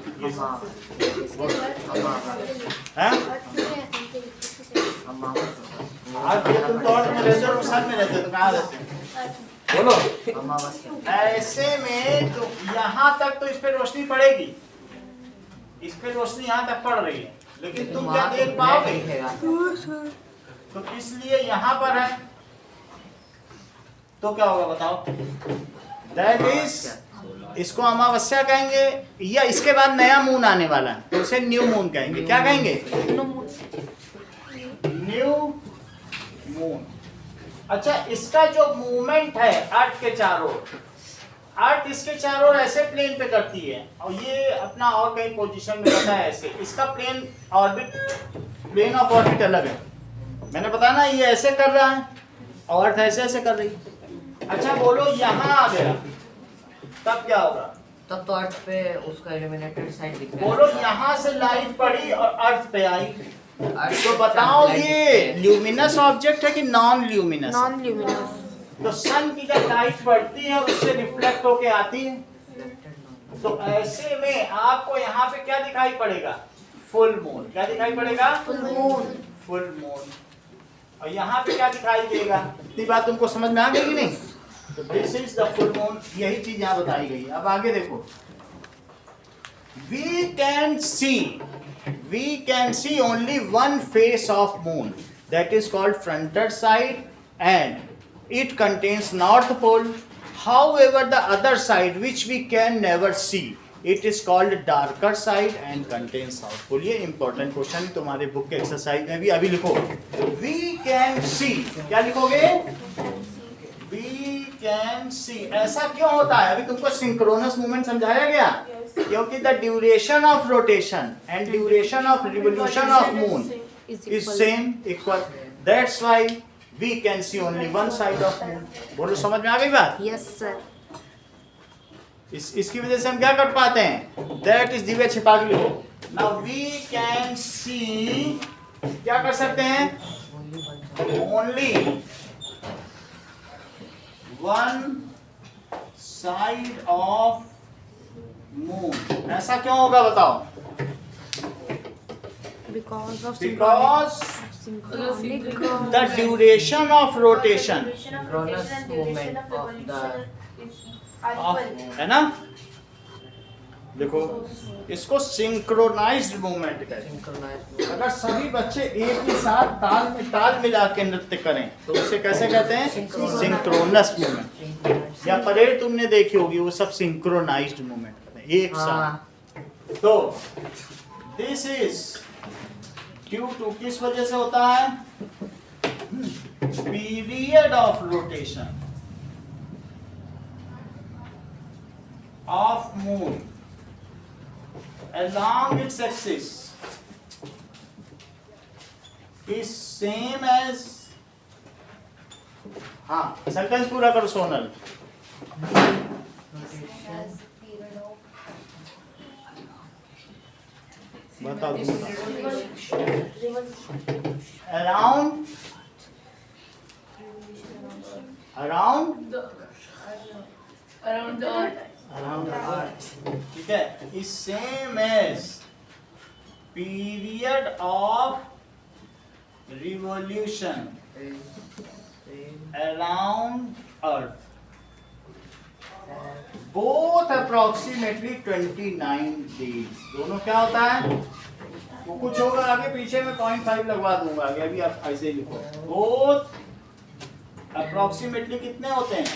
आज ये तुम तो में रहते हो, सन में रहते हो, तो कहाँ रहते हो बोलो? ऐसे में तो यहाँ तक तो इस पे रोशनी पड़ेगी, इस पे रोशनी यहाँ तक पड़ रही है, लेकिन तुम क्या देख पाओगे? तो इसलिए यहाँ पर है, तो क्या होगा बताओ? दैट इज, इसको अमावस्या कहेंगे, या इसके बाद नया मून आने वाला है तो उसे न्यू मून कहेंगे। क्या कहेंगे? New moon. अच्छा, इसका जो मूवमेंट है अर्थ के चारों, अर्थ इसके चारों ऐसे प्लेन पे करती है और ये अपना और कहीं पोजीशन में रहता है ऐसे, इसका plane orbit, plane of orbit अलग है। मैंने बताया ना, ये ऐसे कर रहा है और अर्थ ऐसे ऐसे कर रही है। अच्छा बोलो, यहाँ आ गया तब क्या होगा? तब तो अर्थ पे उसका इल्यूमिनेटेड साइड दिख रहा है। बोलो, यहाँ से लाइट पड़ी और अर्थ पे आई, तो बताओ ये ल्यूमिनस ऑब्जेक्ट है कि नॉन ल्यूमिनस? Non luminous. तो सन की जब लाइट पड़ती है उससे रिफ्लेक्ट होके आती है, तो ऐसे में आपको यहाँ पे क्या दिखाई पड़ेगा? Full moon. क्या दिखाई पड़ेगा? Full moon. Full moon. और यहाँ पे क्या दिखाई देगा? इतनी बात तुमको समझ में आ गई कि नहीं? तो this is the full moon, यही चीज यहाँ बताई गई। अब आगे देखो, we can see only one face of moon, that is called frontal side, and it contains north pole. However, the other side which we can never see, it is called darker side and contains south pole. ये important question तुम्हारे book के exercise में भी। अभी लिखो, we can see, क्या लिखोगे? We can see। ऐसा क्यों होता है? अभी तुमको सिंक्रोनस मूवमेंट समझाया गया, क्योंकि the duration of rotation and duration of revolution of moon is same, equal, that's why we can see only one side of moon. बोलो, समझ में आ गई बात? Yes sir. इसकी वजह से हम क्या कर पाते हैं? दैट इज दिव्य छिपा के लिखो। नाउ वी कैन सी, क्या कर सकते हैं? Only one side of moon. ऐसा क्यों होगा बताओ? Because of synchronic the duration of rotation Synchronous movement of the है ना? देखो, इसको सिंक्रोनाइज्ड मूवमेंट कहते हैं। अगर सभी बच्चे एक ही साथ ताल मिला के नृत्य करें तो उसे कैसे कहते हैं? Synchronous movement. या परेड तुमने देखी होगी, वो सब सिंक्रोनाइज्ड मूवमेंट करते हैं एक साथ। तो दिस इज Q2 किस वजह से होता है? Period of rotation of moon along its axis is same as, हाँ सेंटेंस पूरा करो सोनल। बताओ around the earth, ठीक है, is same as period of revolution around Earth. Both approximately 29 days. दोनों क्या होता है? वो कुछ होगा आगे पीछे में 0.5 लगवा दूंगा आगे, अभी आप ऐसे ही लिखो. Both approximately कितने होते हैं?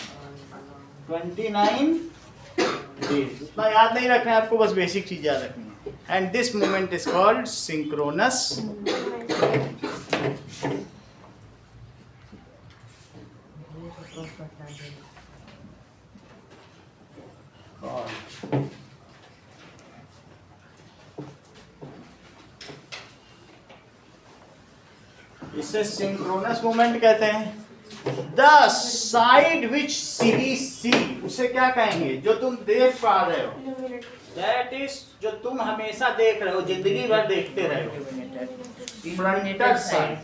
29 days. उतना याद नहीं रखना है आपको, बस बेसिक चीज याद रखनी है. And this movement is called synchronous. इसे सिंक्रोनस मूवमेंट कहते हैं. द साइड विच सी, उसे क्या कहेंगे? जो तुम देख पा रहे हो, दैट इज जो तुम हमेशा देख रहे हो, जिंदगी भर देखते रहे हो, फ्रंटल साइड.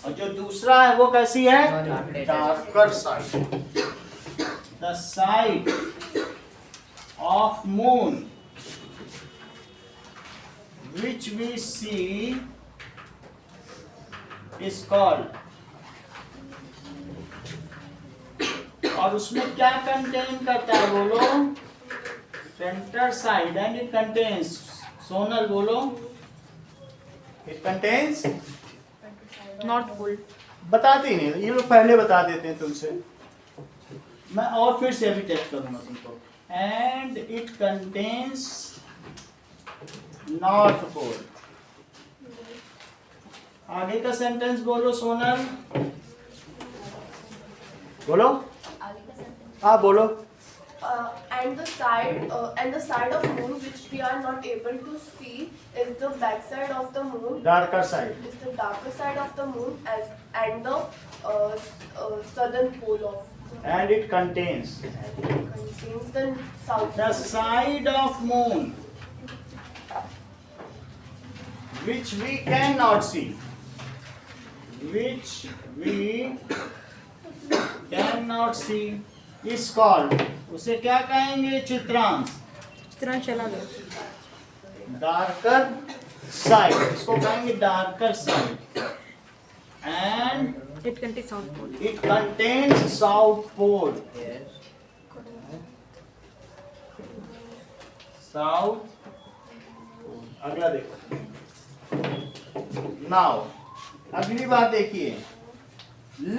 और जो दूसरा है वो कैसी है? Darker side. The side of moon which we see is called. और उसमें क्या कंटेन करता है बोलो? Centre side. And it contains, Sonal बोलो, इट कंटेन्स नॉर्थ पोल. बताते ही नहीं, ये लोग पहले बता देते हैं तुमसे. मैं और फिर से अभी टेस्ट करूंगा तुमको. And it contains north pole. आगे का सेंटेंस बोलो सोनल, बोलो. हाँ बोलो. And the side of moon which we are not able to see is the back side of the moon. Darker side. Is the darker side of the moon and the southern pole of. And it contains Contains the south. the side of moon which we cannot see, which we cannot see is called. उसे क्या कहेंगे? चित्रांश. चित्रांश चला गया. Darker side, इसको कहेंगे darker side. And it contains south pole. it contains south pole. South pole. अगला देखो. Now अगली बात देखिए.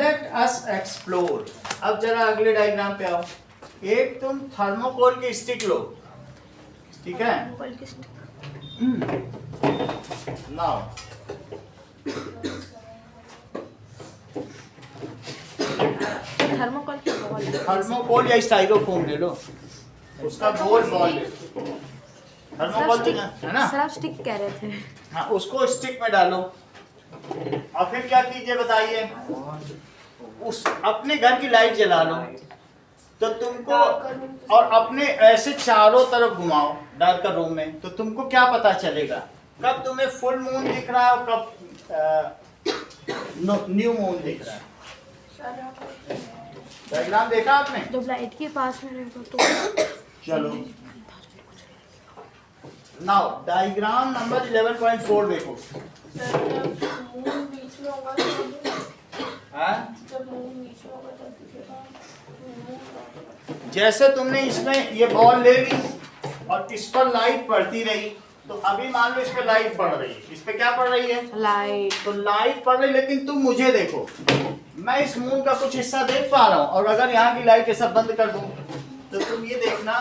Let us explore. अब जरा अगले डायग्राम पे आओ. एक तुम थर्मोकोल की स्टिक लो, ठीक है? Now थर्मोकोल की बॉल. थर्मोकोल या स्टाइरोफोम ले लो, उसका गोल बॉल ले लो. थर्मोकोल है ना? सर आप स्टिक कह रहे थे. हाँ, उसको स्टिक में डालो और फिर क्या कीजिए बताइए? उस अपने घर की लाइट जला लो तो तुमको, और अपने ऐसे चारों तरफ घुमाओ डार्कर रूम में, तो तुमको क्या पता चलेगा? कब तुम्हें फुल मून दिख रहा है और कब न्यू मून दिख रहा है. डायग्राम देखा आपने? जब लाइट के पास में रहेगा तो. चलो नाउ डायग्राम नंबर 11.4 देखो. जब मून बीच में होगा तो हाँ? जब मून बीच में होगा तो जैसे तुमने इसमें ये बॉल ले ली और इस पर लाइट पड़ती रही, तो अभी मान लो इस पे लाइट पड़ रही है. इस पे क्या पड़ रही है? लाइट. तो लाइट पड़ रही, लेकिन तुम मुझे देखो, मैं इस मून का कुछ हिस्सा देख पा रहा हूँ. और अगर यहाँ की लाइट ऐसा बंद कर दूं तो तुम ये देखना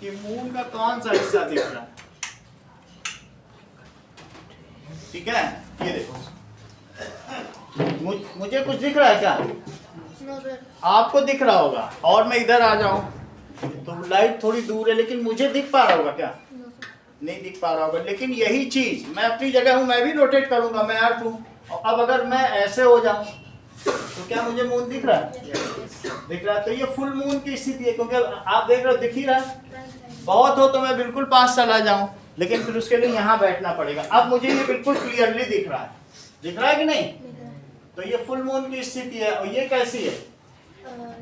कि मून का कौन सा हिस्सा दिख रहा है. ठीक है, ये देखो. मुझे कुछ दिख रहा है क्या? आपको दिख रहा होगा. और मैं इधर आ जाऊं तो लाइट थोड़ी दूर है, लेकिन मुझे दिख पा रहा होगा क्या? नहीं दिख पा रहा होगा. लेकिन यही चीज मैं अपनी जगह हूं, मैं भी रोटेट करूंगा, मैं अर्थ हूं. और अब अगर मैं ऐसे हो जाऊं तो क्या मुझे मून दिख रहा है? दिख रहा है. तो ये फुल मून की स्थिति है, क्योंकि आप देख रहे हो दिख ही रहा है. बहुत हो तो मैं बिल्कुल पास चला जाऊं, लेकिन फिर उसके लिए यहाँ बैठना पड़ेगा. अब मुझे ये बिल्कुल क्लियरली दिख रहा है. दिख रहा है कि नहीं? तो ये फुल मून की स्थिति है. और ये कैसी है?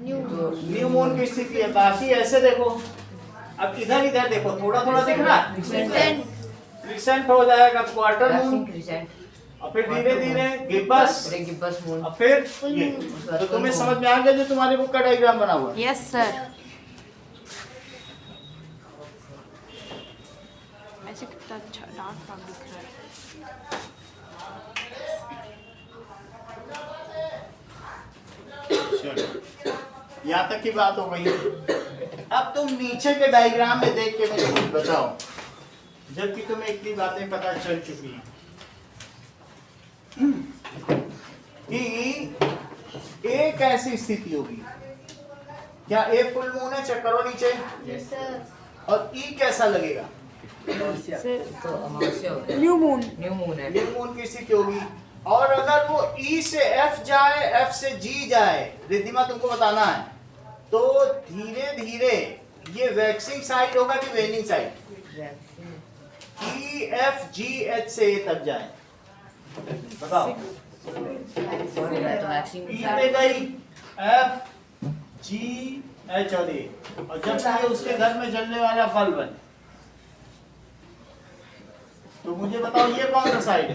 न्यू मून की स्थिति है. बाकी ऐसे देखो. अब इधर इधर देखो, थोड़ा थोड़ा दिख रहा है, क्रिसेंट हो जाएगा क्वार्टर Waxing मून, crescent. और फिर धीरे धीरे गिब्बस, फिर gibbous moon. और फिर ये। तो तुम्हें समझ में आ गया जो तुम्हारी बुक का डायग्राम बना हुआ है? Yes, sir. ऐसे कितना अच्छा डार्क डार्क दिख रहा है. चलो, यहाँ तक की बात हो गई। अब तुम नीचे के डायग्राम में देख के मुझे कुछ बताओ, जबकि तुम्हें इतनी बातें पता चल चुकी हैं कि एक ऐसी स्थिति होगी, क्या ए फुल मून है, चेक करो नीचे, और ई कैसा लगेगा? तो अमावस्या हो गया. New moon. New moon है. न्यू मून की स्थिति होगी, और अगर वो ई से एफ जाए, एफ से जी जाए, रिद्धिमा तुमको बताना है, तो धीरे धीरे ये वैक्सिंग साइड होगा कि waning side? E F G H से ए तक जाए, बताओ। ई पे गई एफ जी एच और ए, और जब ये उसके घर में जलने वाला बल्ब है, तो मुझे बताओ ये कौन सा साइड है?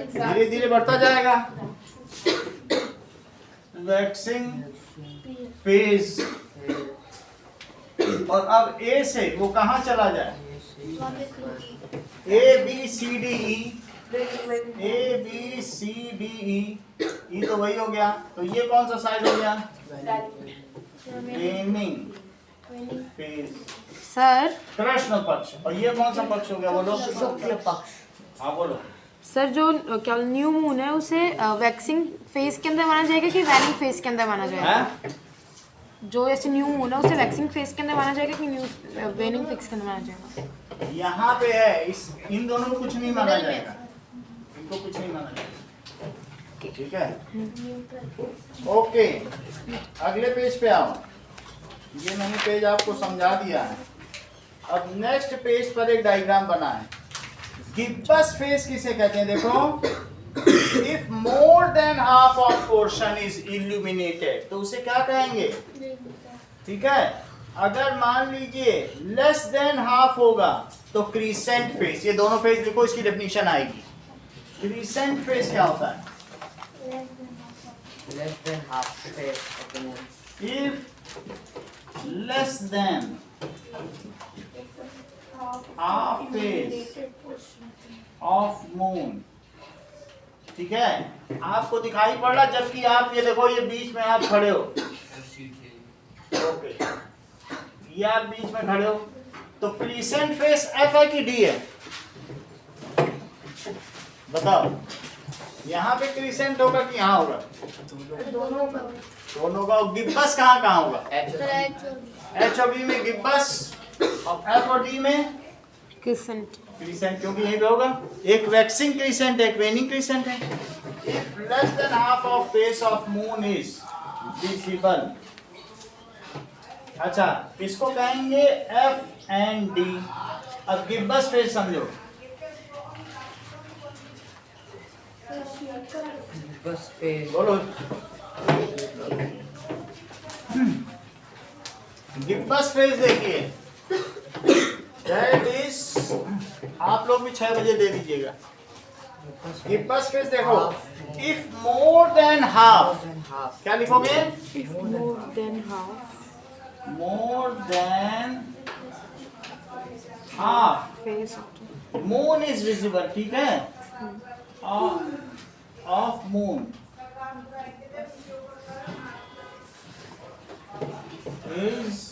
धीरे धीरे बढ़ता जाएगा, वैक्सिंग फेज। और अब ए से वो कहाँ चला जाए? A B C D E, A B C D E तो वही हो गया, तो ये कौन सा साइड हो गया? वेनिंग फेज, सर कृष्ण पक्ष। और ये कौन सा पक्ष हो गया, बोलो? शुक्ल पक्ष. हाँ बोलो। सर जो क्या न्यू मून है उसे वैक्सिंग फेज के अंदर माना जाएगा कि वैनिंग फेज के अंदर माना जाएगा? हैं? जो ऐसे न्यू मून है उसे वैक्सिंग फेज के अंदर माना जाएगा कि न्यू वेनिंग फेज के अंदर माना जाएगा? यहाँ पे है, इस इन दोनों को कुछ नहीं माना जाएगा, इनको कुछ नहीं माना जाएगा, ठीक है? ओके, अगले पेज पे आओ। ये मैंने पेज आपको समझा दिया है। अब नेक्स्ट पेज पर एक डायग्राम बना है। गिब्बस फेस किसे कहते हैं? देखो, if more than half of portion is illuminated, तो उसे क्या कहेंगे? ठीक है, अगर मान लीजिए लेस देन हाफ होगा तो क्रीसेंट फेस। ये दोनों फेस देखो, इसकी डेफिनेशन आएगी। क्रीसेंट फेस क्या होता है? Less than half face of the moon. If less than half face of moon, ठीक है, आपको दिखाई पड़ रहा, जबकि आप ये देखो, ये बीच में आप खड़े हो, ओके, ये आप बीच में खड़े हो, तो क्रीसेंट फेस एफ है कि डी है? बताओ, यहाँ पे क्रीसेंट होगा कि यहाँ होगा? दोनों का। गिब्बस कहाँ कहाँ होगा? एच और बी में गिब्बस, और एफ और डी में क्रिसेंट. क्रीसेंट, क्योंकि यही पे होगा। एक वैक्सिंग क्रीसेंट है, एक वेनिंग क्रीसेंट है। If less than half of face of moon is visible, अच्छा, इसको कहेंगे एफ एंड डी। अब गिब्बस फेस समझो, Gibbous face. बोलो। गिब्बस फेस देखिए, दैट इज, आप लोग भी 6 बजे दे दीजिएगा। गिब्बस फेस देखो, if more than half, More than half. क्या लिखोगे? More than half more than half face of the moon is visible, ठीक है, ऑफ मून इज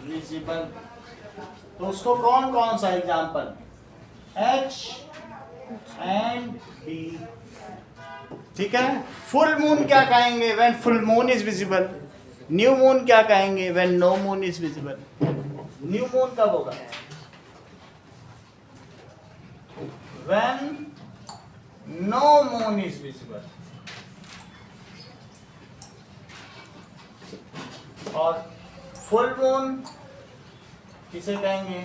विजिबल। तो उसको कौन कौन सा एग्जाम्पल? एच एंड बी, ठीक है। फुल मून क्या कहेंगे? When full moon is visible. New moon क्या कहेंगे? When no moon is visible. New moon कब होगा? When no moon is visible. और फुल मून किसे कहेंगे?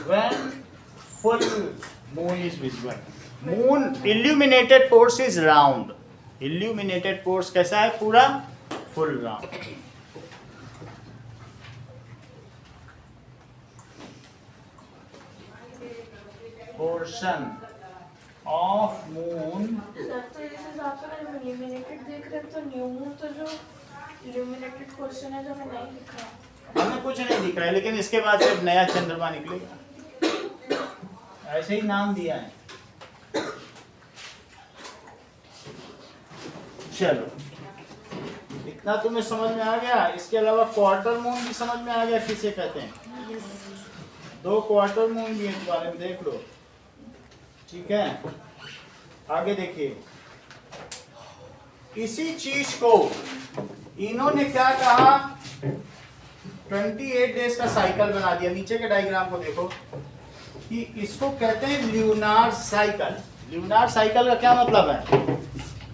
When full moon is visible. Moon illuminated portion is round. Illuminated portion कैसा है? पूरा full round. Portion of moon, sir तो इस हिसाब से अगर हम इल्यूमिनेटेड देख रहे हैं तो न्यू मून तो जो इल्यूमिनेटेड क्वेश्चन है जो हमें नहीं दिख रहा। हमें कुछ नहीं दिख रहा है, लेकिन इसके बाद से नया चंद्रमा निकलेगा, ऐसे ही नाम दिया है। चलो इतना तुम्हें समझ में आ गया। इसके अलावा क्वार्टर मून भी समझ में आ गया किसे कहते हैं। 2 क्वार्टर मून भी इस बारे में देख लो, ठीक है। आगे देखिए, इसी चीज को इन्होंने क्या कहा, 28 डेज का साइकिल बना दिया। नीचे के डायग्राम को देखो कि इसको कहते हैं ल्यूनार साइकिल। ल्यूनार साइकिल का क्या मतलब है,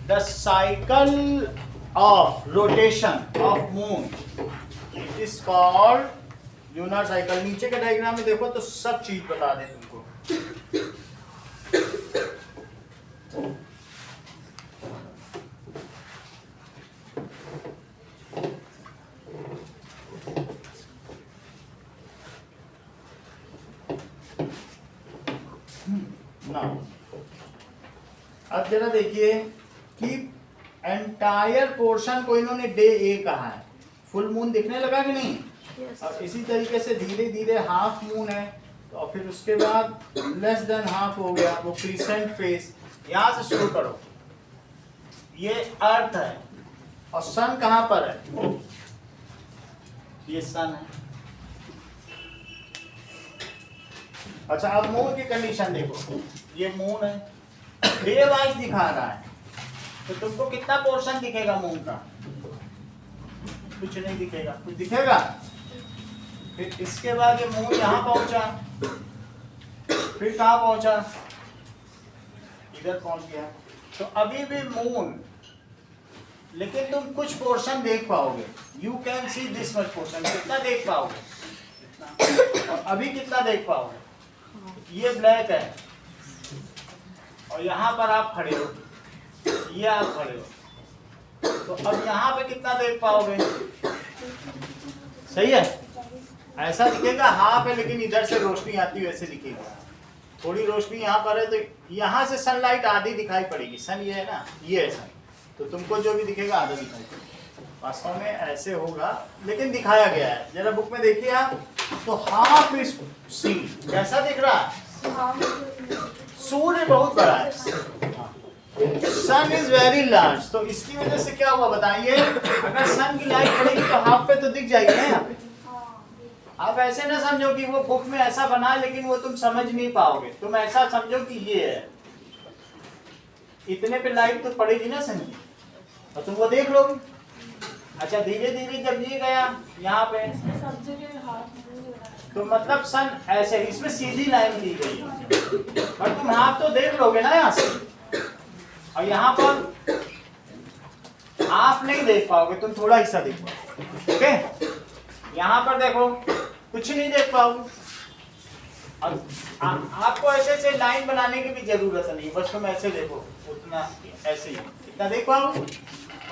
the cycle of rotation of moon, it is called lunar cycle. नीचे के डायग्राम में देखो तो सब चीज बता दे तुमको। अब जरा देखिए कि एंटायर पोर्शन को इन्होंने डे ए कहा है। फुल मून दिखने लगा कि नहीं? अब इसी तरीके से धीरे धीरे हाफ मून है, तो फिर उसके बाद लेस देन हाफ हो गया, वो क्रिसेंट फेज। यहां से शुरू करो, ये अर्थ है और सन कहां पर है, ये सन है। अच्छा अब मून की कंडीशन देखो, ये मून है, डे वाइज दिखा रहा है, तो तुमको कितना पोर्शन दिखेगा मून का? कुछ नहीं दिखेगा। कुछ दिखेगा? फिर इसके बाद ये मून यहाँ पहुंचा, फिर कहाँ पहुंचा, इधर पहुंच गया। तो अभी भी मून, लेकिन तुम कुछ पोर्शन देख पाओगे। You can see this much portion. कितना देख पाओगे? इतना। और अभी कितना देख पाओगे? ये ब्लैक है और यहाँ पर आप खड़े हो, ये आप खड़े हो, तो अब यहाँ पे कितना देख पाओगे? सही है, ऐसा दिखेगा हाफ है, लेकिन इधर से रोशनी आती है वैसे दिखेगा। थोड़ी रोशनी यहाँ पर है तो यहाँ से सनलाइट आधी दिखाई पड़ेगी। सन ये है ना, ये है सन, तो तुमको जो भी दिखेगा आधा दिखाई पड़ेगा। वास्तव में ऐसे होगा, लेकिन दिखाया गया है। जरा बुक में देखिए आप, तो हाफ इज सी कैसा दिख रहा है? सूर्य बहुत बड़ा है, सन इज वेरी लार्ज। तो इसकी वजह से क्या हुआ बताइए? अगर सन की लाइट पड़ेगी तो हाफ पे तो दिख जाएगी ना यहाँ पे। आप ऐसे ना समझो कि वो बुक में ऐसा बना है, लेकिन वो तुम समझ नहीं पाओगे। तुम ऐसा समझो कि ये है, इतने पे लाइट तो पड़ेगी ना सन की, और तुम वो देख लोगे। अच्छा धीरे धीरे जब ये गया यहाँ पे, तो मतलब सन ऐसे, इसमें सीधी लाइन दी गई है, पर तुम हाफ तो देख लोगे ना यहाँ से, और यहाँ पर आप नहीं देख पाओगे, तुम थोड़ा हिस्सा देख पाओगे। ओके, यहाँ पर देखो कुछ नहीं देख पाओगे। और आपको ऐसे ऐसे लाइन बनाने की भी जरूरत नहीं, बस तुम ऐसे देखो, उतना ऐसे ही इतना देख पाओगे।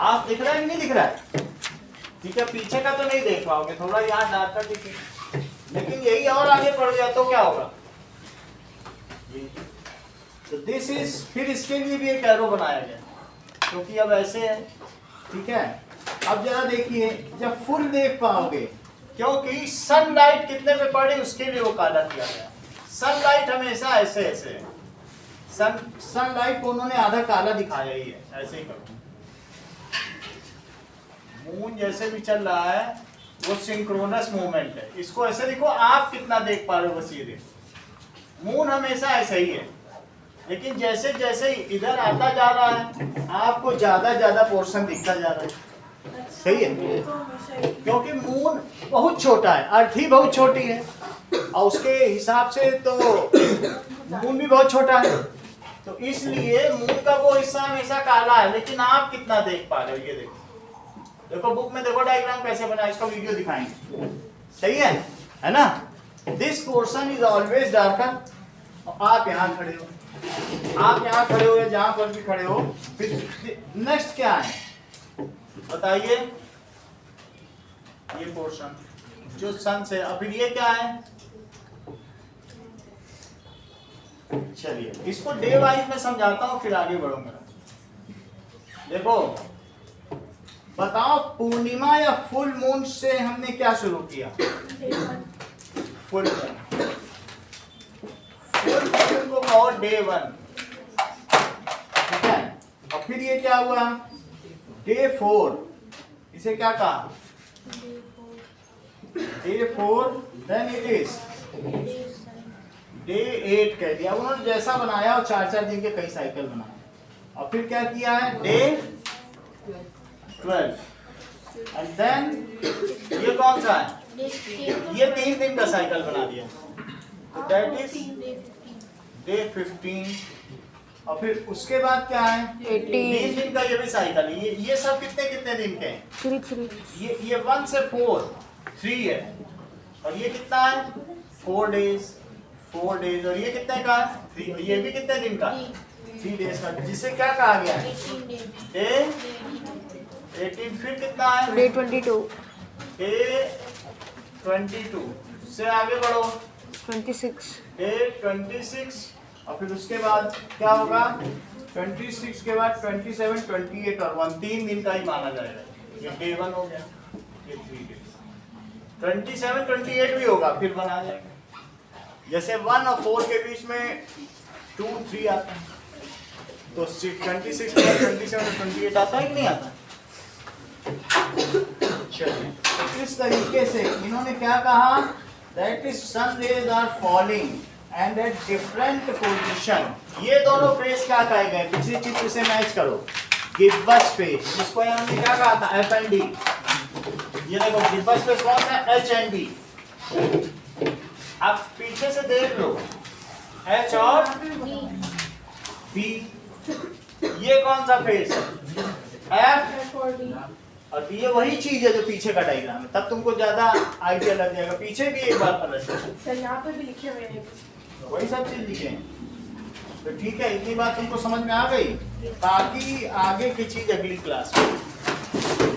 आप दिख रहा है कि नहीं दिख रहा है? ठीक है, पीछे का तो नहीं देख पाओगे, थोड़ा यहाँ डार्कर दिखे, लेकिन यही और आगे बढ़ गया तो क्या होगा? तो दिस इज, फिर इसके लिए भी एक एरो बनाया गया, क्योंकि अब ऐसे है। ठीक है, अब जरा देखिए, जब फुल देख पाओगे, क्योंकि सनलाइट कितने पे पड़े उसके लिए वो काला किया गया। सनलाइट हमेशा ऐसे ऐसे है, सनलाइट को उन्होंने आधा काला दिखाया ही है। ऐसे ही करो, मून जैसे भी चल रहा है वो सिंक्रोनस मूवमेंट है। इसको ऐसे देखो, आप कितना देख पा रहे हो, बस ये देखो। मून हमेशा ऐसा ही है, लेकिन जैसे जैसे इधर आता जा रहा है आपको ज्यादा ज्यादा पोर्शन दिखता जा रहा है। सही है, क्योंकि मून बहुत छोटा है, अर्थ ही बहुत छोटी है, और उसके हिसाब से तो मून भी बहुत छोटा है, तो इसलिए मून का वो हिस्सा हमेशा काला है। लेकिन आप कितना देख पा रहे हो, ये देखो, देखो बुक में देखो डायग्राम कैसे बना, इसका वीडियो दिखाएंगे। सही है ना? This portion is always darker. आप यहाँ खड़े हो, आप यहाँ खड़े हो या जहां पर भी खड़े हो, फिर नेक्स्ट क्या है बताइए? ये पोर्शन जो सन से, अब फिर ये क्या है? चलिए इसको डे वाइज में समझाता हूँ फिर आगे बढ़ूंगा। देखो बताओ पूर्णिमा या फुल मून से हमने क्या शुरू किया? Full moon. फुल मून को कहो डे 1, ठीक है। और फिर ये क्या हुआ? डे 4, इसे क्या कहा? Day 4, then it is day 8 कह दिया उन्होंने। जैसा बनाया और 4-4 दिन के कई साइकिल बनाए। और फिर क्या किया है? डे 12, एंड देन ये कौन सा है? ये 3 दिन का साइकिल बना दिया, तो दैट इज डे 15। और फिर उसके बाद क्या है? 3 दिन का ये भी साइकिल है। ये सब कितने कितने दिन के हैं? 3 ये 1 से 4, 3 है। और ये कितना है? 4 डेज, 4 डेज। और ये कितने का है? 3। ये भी कितने दिन का? 3 डेज का, जिसे क्या कहा गया है? डे 18। फिर कितना है? डे 22, डे 22 से आगे बढ़ो 26, डे 26। और फिर उसके बाद क्या होगा? 26 के बाद 27, 28 और 1, 3 दिन का ही माना जाएगा। ये डे 1 हो गया, ये 3 डेज। 27, 28 भी होगा, फिर बना जाएगा। जैसे 1 और 4 के बीच में 2, 3 आता है, तो 26 के बाद 27 और 28 आता है कि नहीं आता? चलिए तो इस तरीके से इन्होंने क्या कहा? That is sun rays are falling and at different position. ये दोनों फेस क्या कहे गए? पिछले चित्र से मैच करो। गिब्बस फेस, जिसको हमने क्या कहा था? F and D. ये देखो गिब्बस फेस कौन सा? H and D. आप पीछे से देख लो, एच और बी। ये कौन सा फेस है? एफ और ये वही चीज है जो पीछे का डायग्राम है। तब तुमको ज्यादा आइडिया लग जाएगा। पीछे भी एक बार पलट सर यहाँ पे भी लिखे हुए हैं। वही सब चीज लिखे हैं। तो ठीक है, इतनी बात तुमको समझ में आ गई। बाकी आगे की चीज अगली क्लास में।